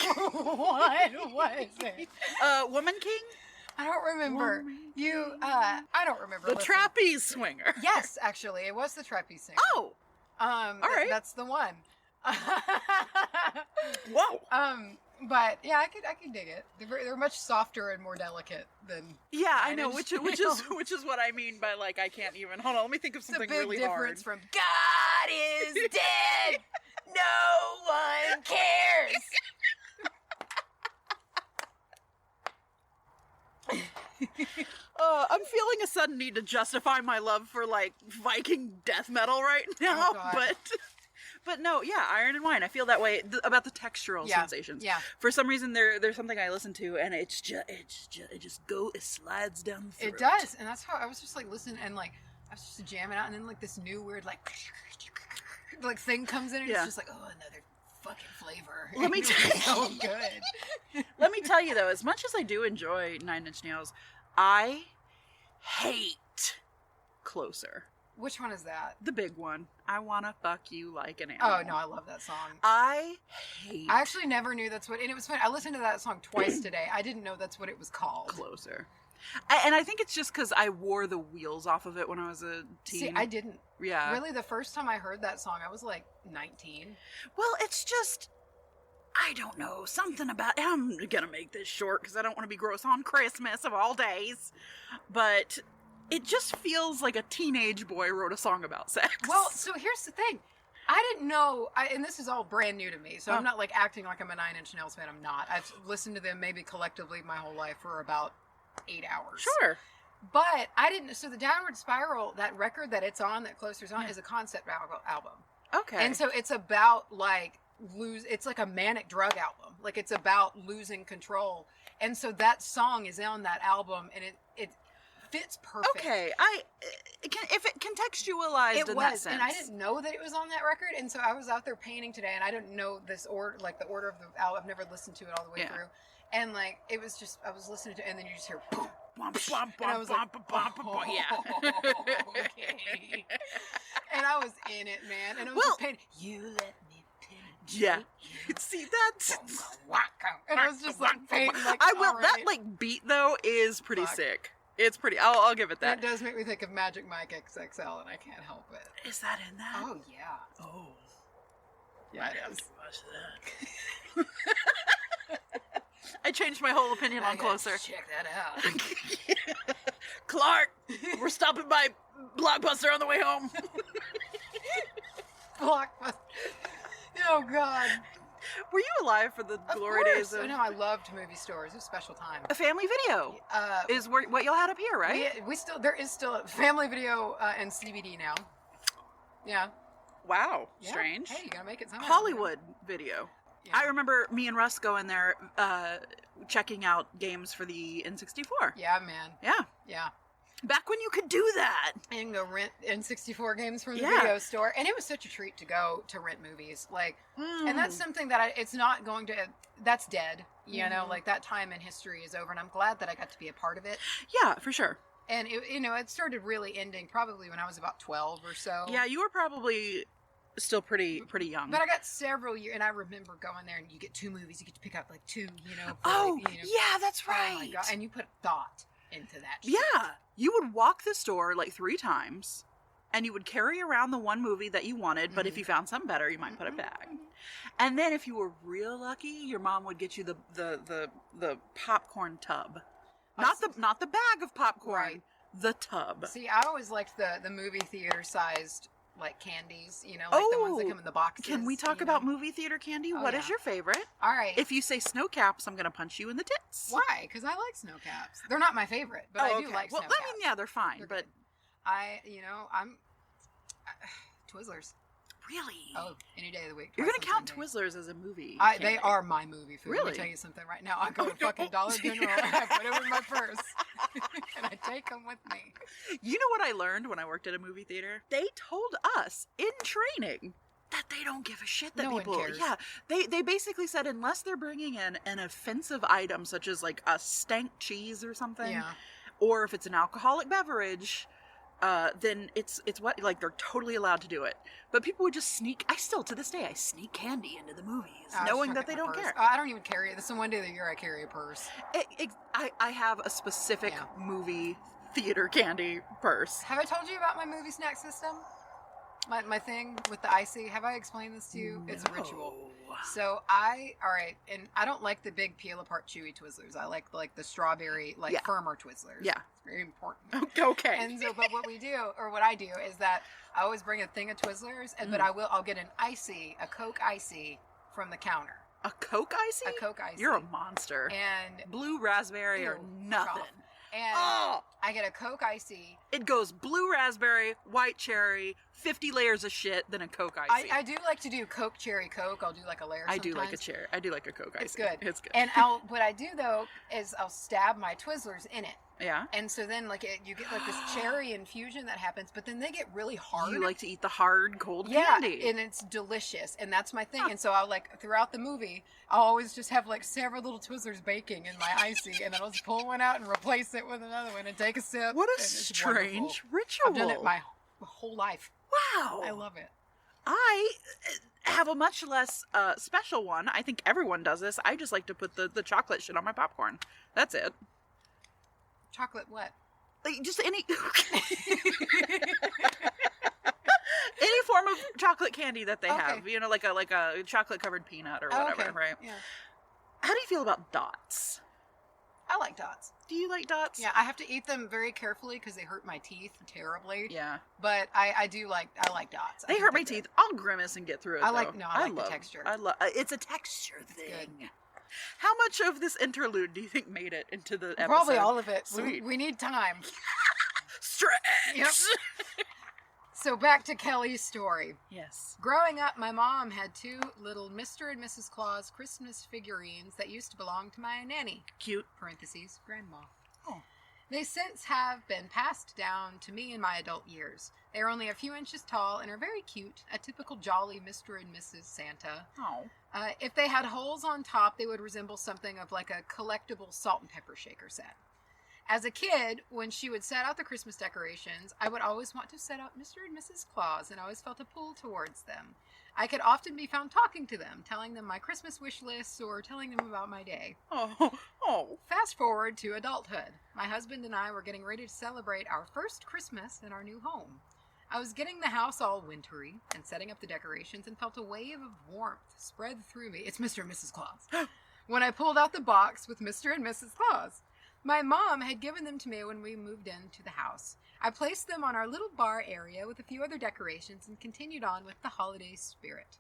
What was it? Woman King? I don't remember. I don't remember. The Trapeze Swinger. Yes, actually, it was the Trapeze Singer. Oh. All right. That's the one. Whoa. But yeah, I could dig it. They're much softer and more delicate than. Yeah, I know, which is what I mean by, like, I can't even. Hold on, let me think of something really hard. It's a big difference from God is dead. No one cares. I'm feeling a sudden need to justify my love for, like, Viking death metal right now, but no, yeah, Iron and Wine. I feel that way about the textural sensations. Yeah. For some reason, there's something I listen to, and it slides down the throat. It does, and that's how I was just, like, listening, and, like, I was just jamming out, and then, like, this new weird, like thing comes in, and it's just like, oh, another fucking flavor. Let me tell you, so good. Let me tell you though, as much as I do enjoy 9 Inch Nails, I hate Closer. Which one is that? The big one. I wanna fuck you like an animal. Oh no, I love that song. I actually never knew that's what, and it was funny. I listened to that song twice today. I didn't know that's what it was called. Closer. And I think it's just because I wore the wheels off of it when I was a teen. See, I didn't. Yeah. Really, the first time I heard that song, I was like 19. Well, it's just, I don't know, something about, I'm gonna make this short because I don't want to be gross on Christmas of all days, but it just feels like a teenage boy wrote a song about sex. Well, so here's the thing. I didn't know, and this is all brand new to me, so I'm not, like, acting like I'm a 9 Inch Nails fan. I'm not. I've listened to them maybe collectively my whole life for about 8 hours. Sure. But I didn't, so the Downward Spiral, that record that it's on, that Closer's on, is a concept album. Okay. And so it's about, like, it's like a manic drug album. Like, it's about losing control. And so that song is on that album, and it fits perfect. Okay, if it contextualized in that sense. And I didn't know that it was on that record, and so I was out there painting today, and I didn't know this order, like the order of the album. I've never listened to it all the way through, and like it was just I was listening to it, and then you just hear boom, and I was like, yeah, okay. And I was in it, man, and I was just painting. You let me pin it. Yeah. See that? And I was just like painting. Like, I will. That like beat though is pretty sick. It's pretty. I'll give it that. It does make me think of Magic Mike XXL, and I can't help it. Is that in that? Oh yeah. Oh. Yeah, it is. Watch that. I changed my whole opinion on Closer. Check that out. Clark, we're stopping by Blockbuster on the way home. Blockbuster. Oh, God. Were you alive for the glory days of... No, I loved movie stores. It was a special time. A Family Video is what y'all had up here, right? There is still a Family Video and CBD now. Yeah. Wow. Yeah. Strange. Hey, you gotta make it somehow. Hollywood Video. Yeah. I remember me and Russ going there checking out games for the N64. Yeah, man. Yeah. Back when you could do that. And go rent N64 games from the video store. And it was such a treat to go to rent movies. Like, and that's something that it's not going to, that's dead. You know, like that time in history is over. And I'm glad that I got to be a part of it. Yeah, for sure. And, it started really ending probably when I was about 12 or so. Yeah, you were probably still pretty young. But I got several years, and I remember going there and you get 2 movies. You get to pick out like 2, yeah, that's right. Oh my God. And you put thought into that shit. Yeah. You would walk the store like 3 times, and you would carry around the one movie that you wanted, but if you found something better, you might put it back. And then if you were real lucky, your mom would get you the popcorn tub. Not the bag of popcorn, right. The tub. See, I always liked the movie theater sized like candies, like the ones that come in the boxes. Can we talk about movie theater candy? What is your favorite? All right. If you say snow caps, I'm going to punch you in the tits. Why? Because I like snow caps. They're not my favorite, but I do like snow caps. Well, I mean, yeah, they're fine, but good. I'm Twizzlers. Really? Oh, any day of the week. You're going to count Twizzlers as a movie. They are my movie food. Really? Let me tell you something right now. I go to fucking Dollar General and I put them in my purse. And I take them with me. You know what I learned when I worked at a movie theater? They told us in training that they don't give a shit that no people... one cares. Yeah. They basically said unless they're bringing in an offensive item such as like a stank cheese or something, or if it's an alcoholic beverage... then it's what, like, they're totally allowed to do it. But people would just sneak, I still, to this day, I sneak candy into the movies, knowing that they don't care. I don't even carry it. This is one day of the year I carry a purse. I have a specific movie theater candy purse. Have I told you about my movie snack system? My thing with the icy? Have I explained this to you? No. It's a ritual. So and I don't like the big peel apart chewy Twizzlers. I like the strawberry, firmer Twizzlers. Yeah. It's very important. Okay. And so, but what I do is that I always bring a thing of Twizzlers, but I'll get a Coke icy from the counter. A Coke icy? A Coke icy. You're a monster. And blue raspberry or nothing. And I get a Coke icy. It goes blue raspberry, white cherry, 50 layers of shit, then a Coke icy. I do like to do Coke cherry Coke. I'll do like a layer. I do like a cherry. I do like a Coke icy. It's good. It's good. And what I do though is I'll stab my Twizzlers in it. Yeah. And so then you get like this cherry infusion that happens, but then they get really hard. You like to eat the hard, cold candy. Yeah, and it's delicious. And that's my thing. And so I'll throughout the movie, I'll always just have like several little Twizzlers baking in my icy, and then I'll just pull one out and replace it with another one and take a sip. What a strange ritual. I've done it my whole life. Wow. I love it. I have a much less special one. I think everyone does this. I just like to put the chocolate shit on my popcorn. That's it. Chocolate what? Like just any any form of chocolate candy that they have. Like a chocolate covered peanut or whatever, right? Yeah. How do you feel about dots? I like dots. Do you like dots? Yeah, I have to eat them very carefully because they hurt my teeth terribly. Yeah. But I like dots. They hurt my teeth. I'll grimace and get through it. I like the texture. It's a texture thing. Good. How much of this interlude do you think made it into the episode? Probably all of it. Sweet. We need time. Stretch. Yep. So back to Kelly's story. Yes. Growing up, my mom had 2 little Mr. and Mrs. Claus Christmas figurines that used to belong to my nanny. Cute. Parentheses, grandma. Oh. They since have been passed down to me in my adult years. They are only a few inches tall and are very cute, a typical jolly Mr. and Mrs. Santa. Oh. If they had holes on top, they would resemble something of like a collectible salt and pepper shaker set. As a kid, when she would set out the Christmas decorations, I would always want to set out Mr. and Mrs. Claus, and I always felt a pull towards them. I could often be found talking to them, telling them my Christmas wish lists or telling them about my day. Oh. Fast forward to adulthood. My husband and I were getting ready to celebrate our first Christmas in our new home. I was getting the house all wintry and setting up the decorations and felt a wave of warmth spread through me. It's Mr. and Mrs. Claus. when I pulled out the box with Mr. and Mrs. Claus. My mom had given them to me when we moved into the house. I placed them on our little bar area with a few other decorations and continued on with the holiday spirit.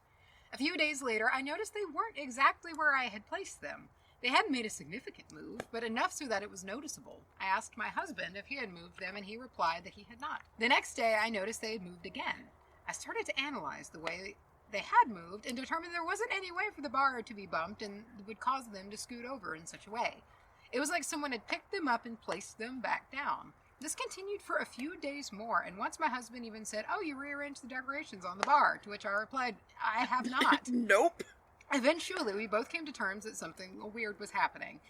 A few days later, I noticed they weren't exactly where I had placed them. They hadn't made a significant move, but enough so that it was noticeable. I asked my husband if he had moved them, and he replied that he had not. The next day, I noticed they had moved again. I started to analyze the way they had moved and determined there wasn't any way for the bar to be bumped and would cause them to scoot over in such a way. It was like someone had picked them up and placed them back down. This continued for a few days more, and once my husband even said, "Oh, you rearranged the decorations on the bar," to which I replied, "I have not." Nope. Eventually, we both came to terms that something weird was happening.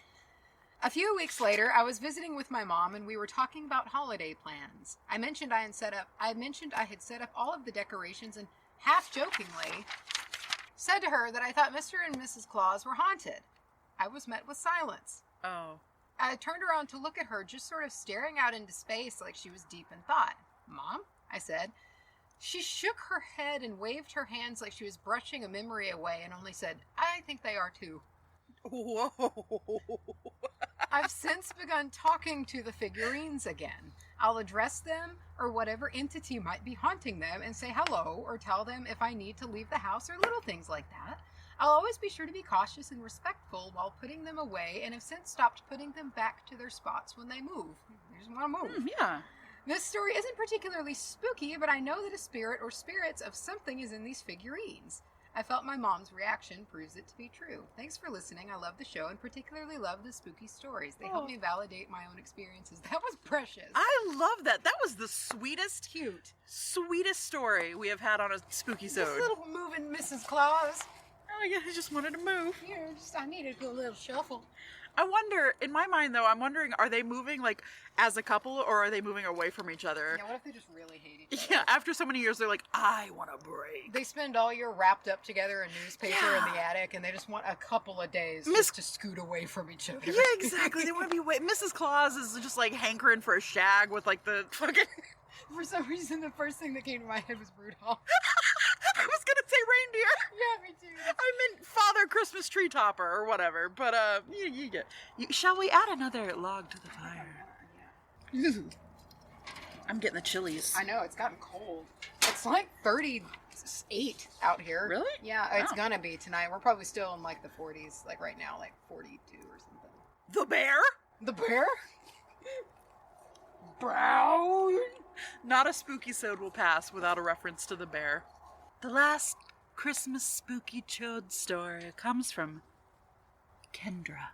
A few weeks later, I was visiting with my mom, and we were talking about holiday plans. I mentioned I had set up all of the decorations, and half-jokingly said to her that I thought Mr. and Mrs. Claus were haunted. I was met with silence. Oh. I turned around to look at her, just sort of staring out into space like she was deep in thought. "Mom?" I said. She shook her head and waved her hands like she was brushing a memory away and only said, "I think they are too." Whoa. I've since begun talking to the figurines again. I'll address them or whatever entity might be haunting them and say hello or tell them if I need to leave the house or little things like that. I'll always be sure to be cautious and respectful while putting them away, and have since stopped putting them back to their spots when they move. They just want to move. Yeah. This story isn't particularly spooky, but I know that a spirit or spirits of something is in these figurines. I felt my mom's reaction proves it to be true. Thanks for listening. I love the show and particularly love the spooky stories. They help me validate my own experiences. That was precious. I love that. That was the sweetest story we have had on a Spookysode. This little moving Mrs. Claus. Oh, yeah, I just wanted to move. Yeah, I needed a little shuffle. I wonder, in my mind though, I'm wondering, are they moving like as a couple or are they moving away from each other? Yeah, what if they just really hate each other? Yeah, after so many years, they're like, I want a break. They spend all year wrapped up together in newspaper in the attic, and they just want a couple of days just to scoot away from each other. Yeah, exactly. They want to be away. Mrs. Claus is just like hankering for a shag with like the fucking... For some reason, the first thing that came to my head was Rudolph. I was gonna say reindeer. Yeah, me too. I meant Father Christmas Tree Topper or whatever, but you get. Shall we add another log to the fire? Yeah. I'm getting the chilies. I know, it's gotten cold. It's like 38 out here. Really? Yeah, it's gonna be tonight. We're probably still in like the 40s, like right now, like 42 or something. The bear? The bear? Brown? Not a Spookysode will pass without a reference to the bear. The last Christmas Spookychode story comes from Kendra.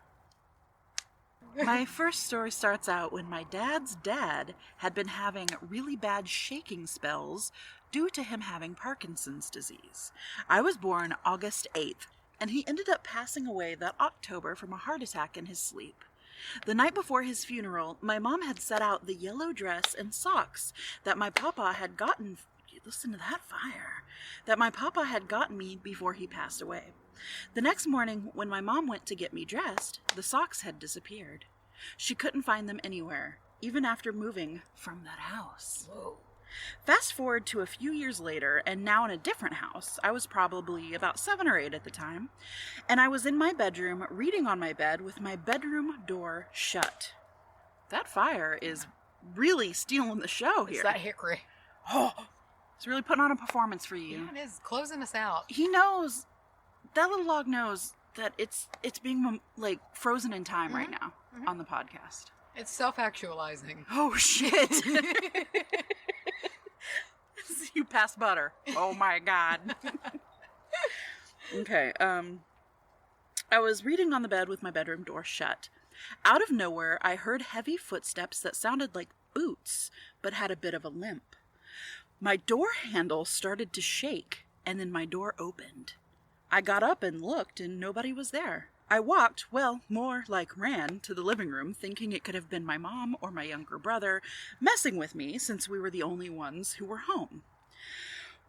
My first story starts out when my dad's dad had been having really bad shaking spells due to him having Parkinson's disease. I was born August 8th, and he ended up passing away that October from a heart attack in his sleep. The night before his funeral, my mom had set out the yellow dress and socks that my papa had gotten... Listen to that fire. That my papa had gotten me before he passed away. The next morning, when my mom went to get me dressed, the socks had disappeared. She couldn't find them anywhere, even after moving from that house. Whoa. Fast forward to a few years later, and now in a different house. I was probably about 7 or 8 at the time, and I was in my bedroom, reading on my bed with my bedroom door shut. That fire is really stealing the show here. It's that hickory. Oh, it's really putting on a performance for you. Yeah, it is. Closing us out. He knows, that little log knows that it's being like frozen in time right now on the podcast. It's self-actualizing. Oh shit. You pass butter. Oh my god. Okay, I was reading on the bed with my bedroom door shut. Out of nowhere, I heard heavy footsteps that sounded like boots, but had a bit of a limp. My door handle started to shake, and then my door opened. I got up and looked, and nobody was there. I walked, well, more like ran, to the living room, thinking it could have been my mom or my younger brother messing with me, since we were the only ones who were home.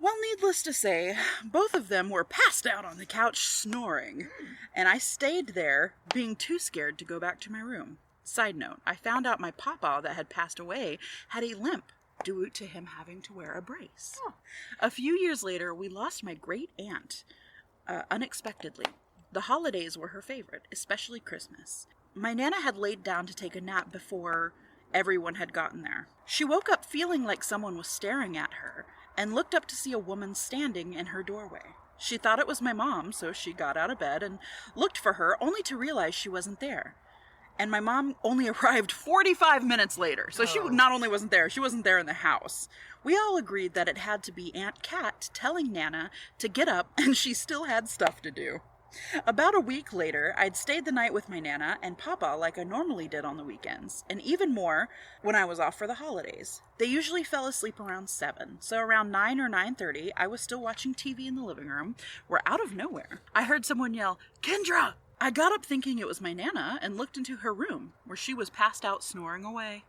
Well, needless to say, both of them were passed out on the couch snoring, and I stayed there, being too scared to go back to my room. Side note, I found out my papa that had passed away had a limp due to him having to wear a brace. A few years later, we lost my great aunt, unexpectedly. The holidays were her favorite, especially Christmas. My Nana had laid down to take a nap before everyone had gotten there. She woke up feeling like someone was staring at her and looked up to see a woman standing in her doorway. She thought it was my mom, so she got out of bed and looked for her, only to realize she wasn't there. And my mom only arrived 45 minutes later. So she not only wasn't there, she wasn't there in the house. We all agreed that it had to be Aunt Kat telling Nana to get up, and she still had stuff to do. About a week later, I'd stayed the night with my Nana and Papa like I normally did on the weekends, and even more when I was off for the holidays. They usually fell asleep around 7, so around 9 or 9:30, I was still watching TV in the living room, where out of nowhere, I heard someone yell, "Kendra!" I got up thinking it was my Nana and looked into her room, where she was passed out snoring away.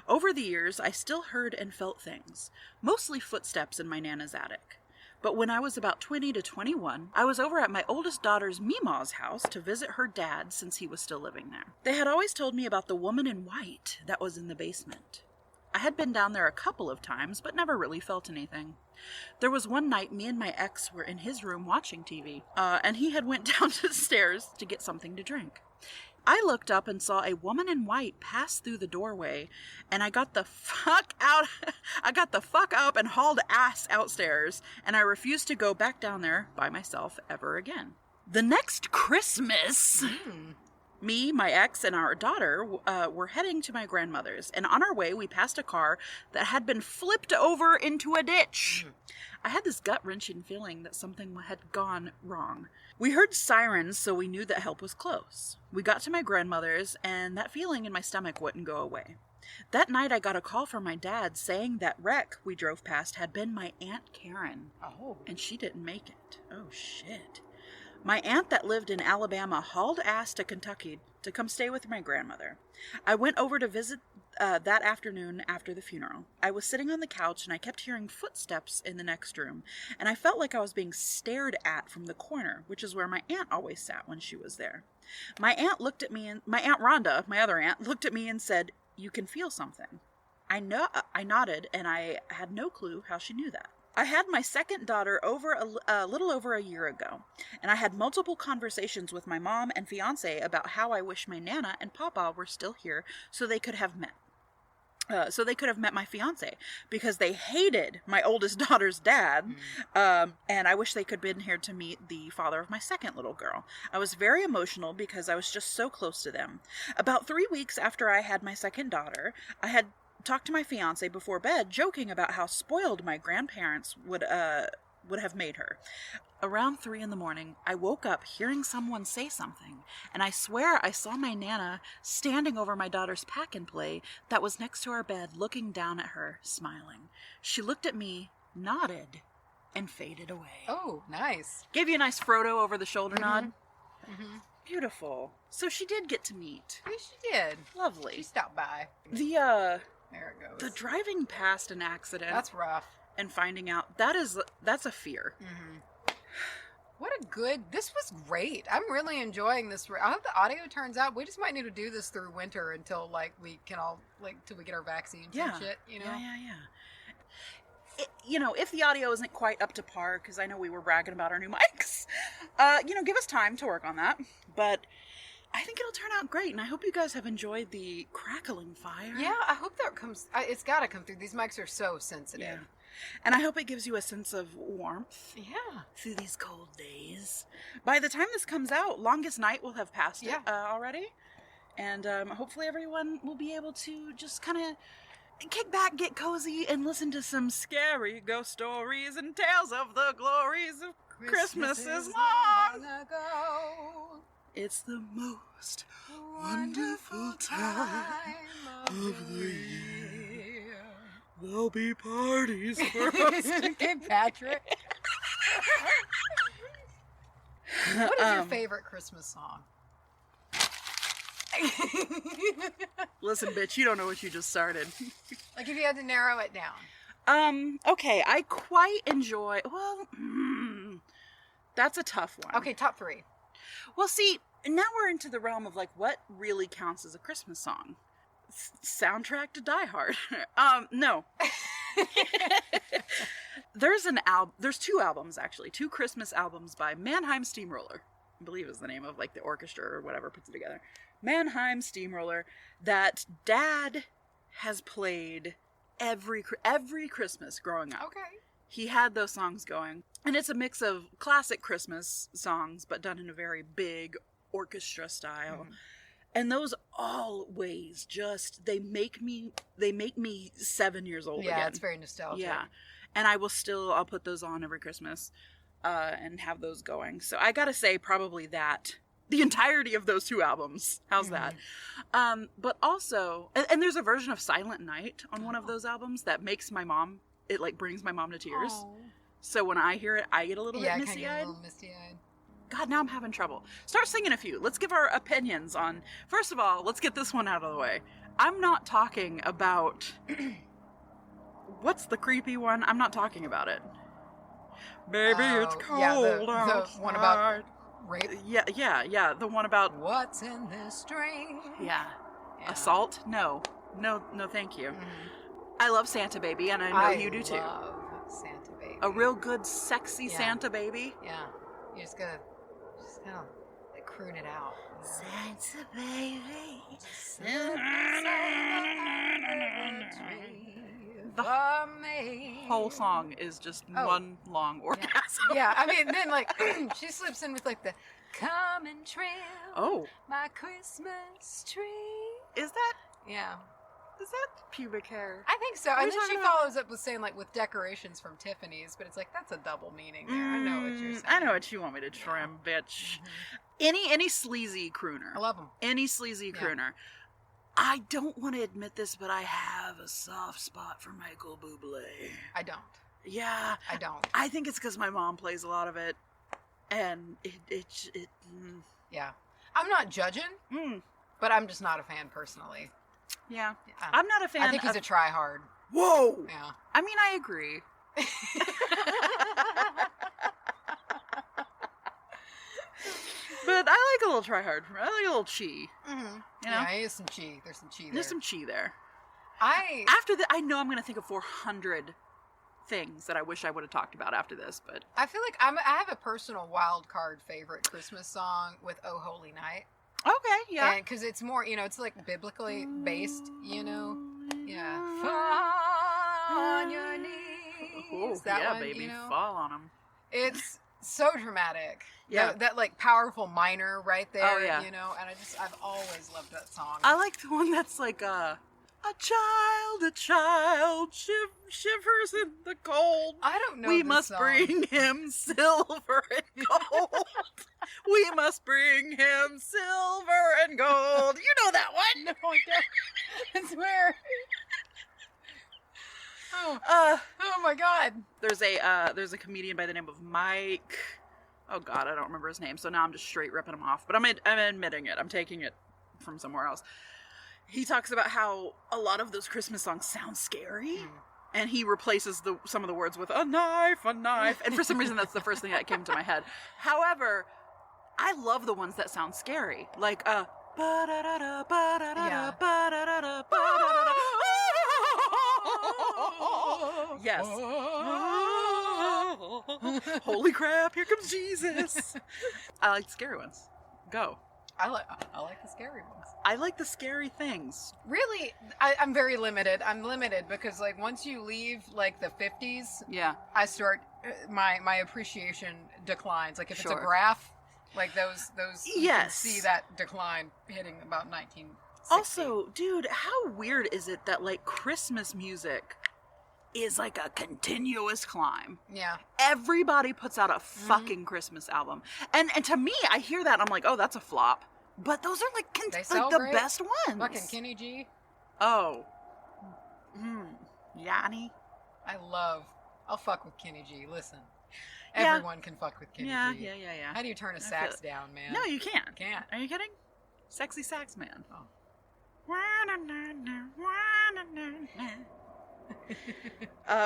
Over the years, I still heard and felt things, mostly footsteps in my Nana's attic. But when I was about 20 to 21, I was over at my oldest daughter's Meemaw's house to visit her dad since he was still living there. They had always told me about the woman in white that was in the basement. I had been down there a couple of times, but never really felt anything. There was one night me and my ex were in his room watching TV, and he had went down to the stairs to get something to drink. I looked up and saw a woman in white pass through the doorway, and I got the fuck out. I got the fuck up and hauled ass outstairs, and I refused to go back down there by myself ever again. The next Christmas, me, my ex, and our daughter were heading to my grandmother's, and on our way we passed a car that had been flipped over into a ditch. I had this gut-wrenching feeling that something had gone wrong. We heard sirens, so we knew that help was close. We got to my grandmother's, and that feeling in my stomach wouldn't go away. That night I got a call from my dad saying that wreck we drove past had been my Aunt Karen. Oh. And she didn't make it. Oh, shit. My aunt that lived in Alabama hauled ass to Kentucky to come stay with my grandmother. I went over to visit that afternoon after the funeral. I was sitting on the couch and I kept hearing footsteps in the next room, and I felt like I was being stared at from the corner, which is where my aunt always sat when she was there. My aunt looked at me, and my Aunt Rhonda, my other aunt, looked at me and said, "You can feel something." I nodded, and I had no clue how she knew that. I had my second daughter a little over a year ago, and I had multiple conversations with my mom and fiance about how I wish my Nana and Papa were still here so they could have met. My fiance, because they hated my oldest daughter's dad, and I wish they could have been here to meet the father of my second little girl. I was very emotional because I was just so close to them. About 3 weeks after I had my second daughter, I had talked to my fiance before bed, joking about how spoiled my grandparents would have made her. Around 3 a.m, I woke up hearing someone say something, and I swear I saw my Nana standing over my daughter's pack-and-play that was next to our bed, looking down at her, smiling. She looked at me, nodded, and faded away. Oh, nice. Gave you a nice Frodo over the shoulder nod. Mm-hmm. Beautiful. So she did get to meet. Yeah, she did. Lovely. She stopped by. There it goes. The driving past an accident. That's rough. And finding out, that's a fear. Mm-hmm. This was great. I'm really enjoying this. I hope the audio turns out. We just might need to do this through winter until we can all till we get our vaccines and shit, Yeah. If the audio isn't quite up to par, because I know we were bragging about our new mics, give us time to work on that. But I think it'll turn out great, and I hope you guys have enjoyed the crackling fire. Yeah, I hope that comes. It's got to come through. These mics are so sensitive. Yeah. And I hope it gives you a sense of warmth. Yeah. Through these cold days. By the time this comes out, longest night will have passed it already. And hopefully everyone will be able to just kind of kick back, get cozy, and listen to some scary ghost stories and tales of the glories of Christmas is long ago. It's the most wonderful time of the year. There'll be parties for us. Okay, Patrick. What is your favorite Christmas song? Listen, bitch, you don't know what you just started. If you had to narrow it down. Okay, I quite enjoy, that's a tough one. Okay, top 3. Well, see, now we're into the realm of what really counts as a Christmas song. Soundtrack to Die Hard. No. There's 2 albums, actually. 2 Christmas albums by Mannheim Steamroller. believe is the name of, like, the orchestra or whatever puts it together. Mannheim Steamroller, that Dad has played every Christmas growing up. Okay. He had those songs going. And it's a mix of classic Christmas songs, but done in a very big orchestra style. And those always just, they make me 7 years old again. Yeah, it's very nostalgic. Yeah. And I'll put those on every Christmas, and have those going. So I gotta say, probably the entirety of those 2 albums. How's that? But also, and there's a version of Silent Night on one of those albums that makes my mom, it like brings my mom to tears. Aww. So when I hear it, I get a little bit misty-eyed. Yeah, a little misty-eyed. God, now I'm having trouble. Start singing a few. Let's give our opinions on... First of all, let's get this one out of the way. I'm not talking about... What's the creepy one? I'm not talking about it. Baby, it's cold outside. The one about rape? Yeah. The one about... What's in this drink? Yeah. Assault? No, thank you. I love Santa Baby, and I know you do too. I love Santa Baby. A real good, sexy Santa Baby. Yeah. You just gotta like, croon it out. Santa Baby. The whole song is just one long orgasm. Yeah, I mean, then, like, she slips in with, like, the come and trim my Christmas tree. Is that? Yeah. Is that pubic hair? I think so. And then she follows up with saying, like, with decorations from Tiffany's, but it's like, that's a double meaning there. I know what you're saying. I know what you want me to trim, bitch. Any sleazy crooner. I love them. Any sleazy crooner. I don't want to admit this, but I have a soft spot for Michael Bublé. I don't. Yeah. I don't. I think it's because my mom plays a lot of it, and it Yeah. I'm not judging, but I'm just not a fan personally. Yeah. I'm not a fan. I think he's a try-hard. Whoa! Yeah. I mean, I agree. But I like a little try-hard. I like a little chi. You know? Yeah, he is some chi. There's some chi there. There's some chi there. After I know I'm going to think of 400 things that I wish I would have talked about after this, but... I feel like I have a personal wild card favorite Christmas song with Oh Holy Night. Okay, yeah. Because it's more, it's like biblically based, Yeah. Fall on your knees. Oh, that yeah, one, baby. Fall on them. It's so dramatic. Yeah. That like powerful minor right there, Oh, yeah. And I've always loved that song. I like the one that's like, a child shivers in the cold. I don't know. We must bring him silver and gold. We must bring him silver and gold. You know that one? No, I don't. I swear. Oh my God. There's a comedian by the name of Mike. Oh God, I don't remember his name. So now I'm just straight ripping him off. But I'm admitting it. I'm taking it from somewhere else. He talks about how a lot of those Christmas songs sound scary. And he replaces some of the words with a knife. And for some reason, that's the first thing that came to my head. However, I love the ones that sound scary. Like, yes. Holy crap, here comes Jesus. I like the scary ones. Go. I like the scary ones. I like the scary things. Really, I'm very limited. I'm limited because, like, once you leave, like, the 50s, I start, my appreciation declines. Like, if it's a graph, like, those you can see that decline hitting about 1960. Also, dude, how weird is it that, like, Christmas music is like a continuous climb? Yeah. Everybody puts out a fucking Christmas album. And to me, I hear that and I'm like, oh, that's a flop. But those are like the best ones. Fucking Kenny G. Oh. Yanni. I'll fuck with Kenny G. Listen. Everyone can fuck with Kenny G. Yeah. How do you turn a sax down, man? No, you can't. Can't. Are you kidding? Sexy sax man. Oh.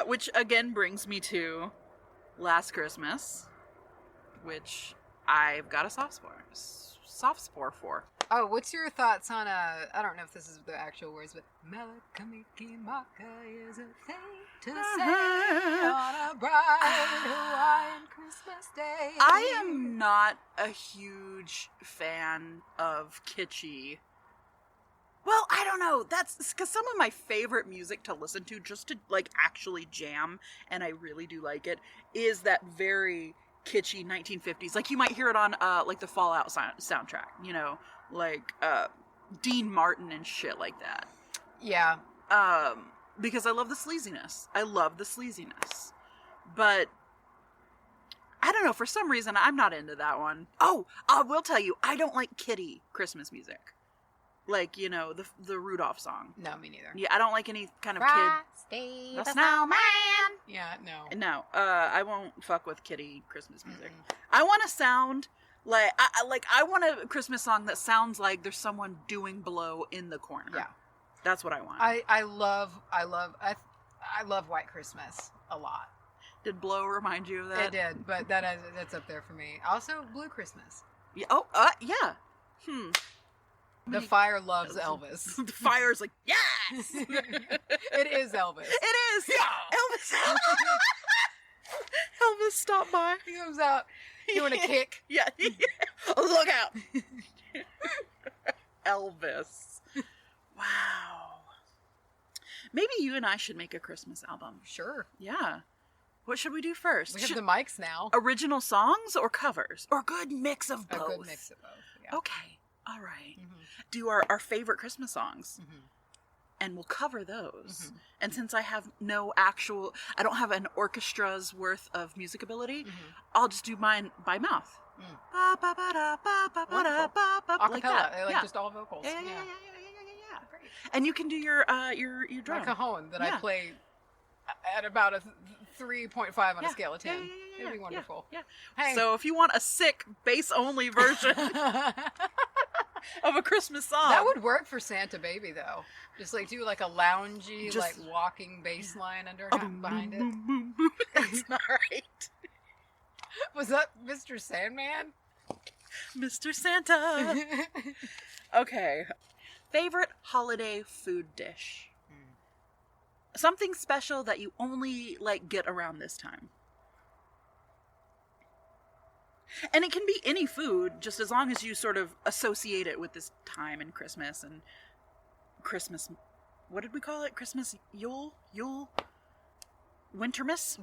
Which again brings me to Last Christmas, which I've got a soft soft spore for. Oh, what's your thoughts on I don't know if this is the actual words, but Melakamikimaka is a thing to say on a bright Hawaiian Christmas day. I am not a huge fan of kitschy. Well, I don't know. That's because some of my favorite music to listen to, just to like actually jam, and I really do like it, is that very kitschy 1950s. Like you might hear it on like the Fallout soundtrack, you know, like Dean Martin and shit like that. Yeah. Because I love the sleaziness. But I don't know, for some reason I'm not into that one. Oh, I will tell you, I don't like kiddie Christmas music. Like, you know, the Rudolph song. No, me neither. Yeah, I don't like any kind of Frosty the Snowman. Yeah, no. No, I won't fuck with kiddie Christmas music. Mm-mm. I want to sound like I want a Christmas song that sounds like there's someone doing blow in the corner. Yeah, that's what I want. I love White Christmas a lot. Did Blow remind you of that? It did, but that's up there for me. Also, Blue Christmas. Yeah. Oh, yeah. The fire loves Elvis. The fire's like, yes! It is Elvis. It is! Yeah! Elvis! Elvis stopped by. He comes out doing a kick. Yeah. Look out! Elvis. Wow. Maybe you and I should make a Christmas album. Sure. Yeah. What should we do first? We have the mics now. Original songs or covers? Or a good mix of both? A good mix of both, yeah. Okay. All right. Mm-hmm. Do our favorite Christmas songs. Mm-hmm. And we'll cover those. Mm-hmm. And since I have I don't have an orchestra's worth of music ability, I'll just do mine by mouth. Like that. Just all vocals. Yeah. Great. And you can do your drum. My cajon that I play at about a 3.5 on a scale of 10. It'd be wonderful. Yeah. Hey. So if you want a sick bass-only version of a Christmas song. That would work for Santa Baby, though. Just like do like a loungy, like walking bass line behind it. That's not right. Was that Mr. Sandman? Mr. Santa. Okay. Favorite holiday food dish? Something special that you only like get around this time. And it can be any food, just as long as you sort of associate it with this time and Christmas. What did we call it? Christmas Yule? Wintermas?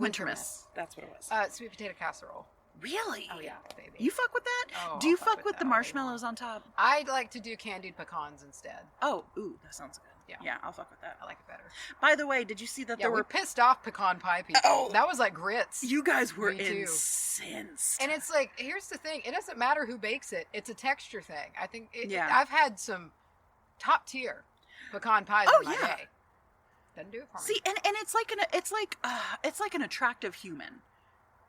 That's what it was. Sweet potato casserole. Really? Oh, yeah, baby. You fuck with that? Oh, do you fuck with the marshmallows on top? I'd like to do candied pecans instead. Oh, ooh, that sounds good. Yeah, I'll fuck with that. I like it better. By the way, did you see that there were pissed off pecan pie people? Oh, that was like grits. You guys were incensed. And it's like, here's the thing: it doesn't matter who bakes it; it's a texture thing. I think. I've had some top tier pecan pies in my day. Doesn't do it for me. See, and it's like an attractive human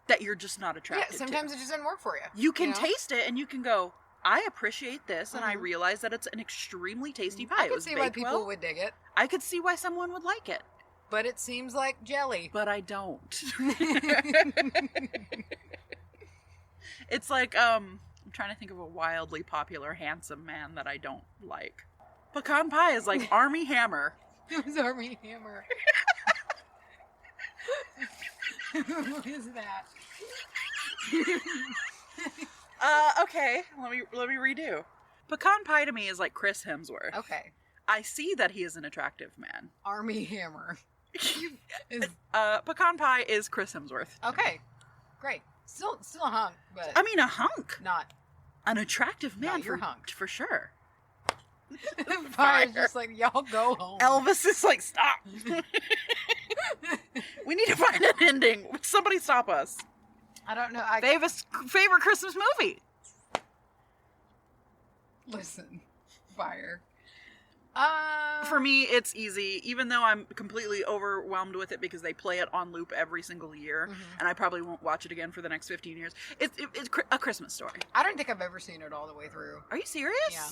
that you're just not attracted to. Yeah, sometimes it just doesn't work for you. You can taste it, and you can go, I appreciate this, and I realize that it's an extremely tasty pie. I could see why people would dig it. I could see why someone would like it. But it seems like jelly. But I don't. It's like, I'm trying to think of a wildly popular, handsome man that I don't like. Pecan pie is like Army Hammer. Who's Army Hammer? Who is that? Okay, let me redo. Pecan pie to me is like Chris Hemsworth. Okay. I see that he is an attractive man. Army Hammer. Pecan pie is Chris Hemsworth. Okay. Great. Still a hunk, but I mean a hunk. Not an attractive man. You're hunked. For sure. Fire's just like, y'all go home. Elvis is like, stop. We need to find an ending. Somebody stop us. I don't know. Favorite Christmas movie? Listen, Fire. For me, it's easy, even though I'm completely overwhelmed with it because they play it on loop every single year, and I probably won't watch it again for the next 15 years. It's A Christmas Story. I don't think I've ever seen it all the way through. Are you serious? Yeah.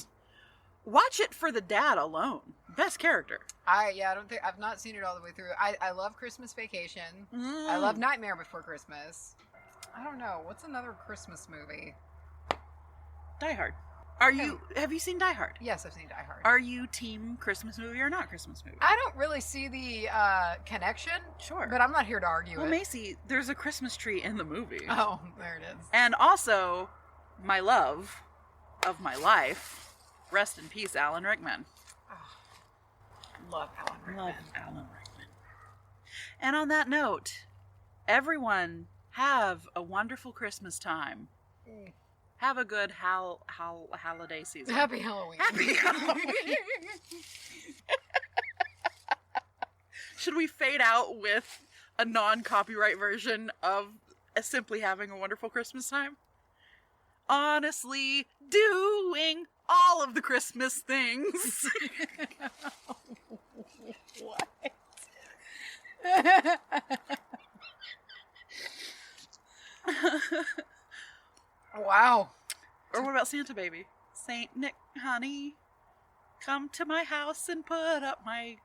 Watch it for the dad alone. Best character. I've not seen it all the way through. I love Christmas Vacation. I love Nightmare Before Christmas. I don't know. What's another Christmas movie? Die Hard. Have you seen Die Hard? Yes, I've seen Die Hard. Are you team Christmas movie or not Christmas movie? I don't really see the connection. Sure. But I'm not here to argue Well, Macy, there's a Christmas tree in the movie. Oh, there it is. And also, my love of my life, rest in peace, Alan Rickman. Oh, love Alan Rickman. Love Alan Rickman. And on that note, everyone have a wonderful Christmas time. Have a good holiday season. Happy Halloween. Happy Halloween. Should we fade out with a non-copyright version of simply having a wonderful Christmas time? Honestly, doing all of the Christmas things. What? Wow. Or what about Santa Baby? Saint Nick, honey, come to my house and put up my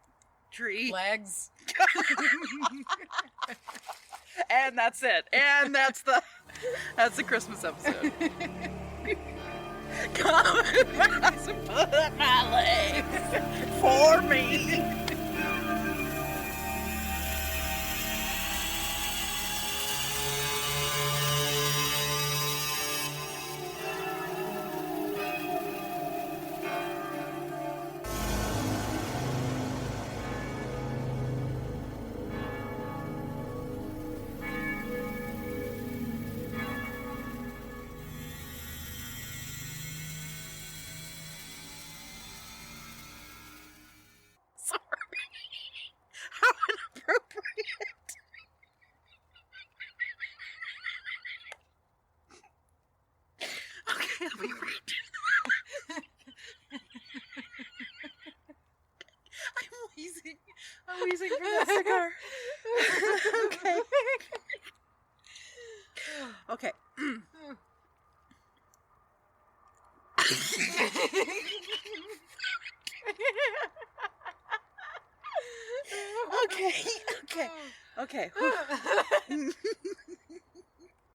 tree. Legs. And that's it. And that's the Christmas episode. Come to my house and put up my legs for me. I'm wheezing for that cigar. Okay. Okay. Okay.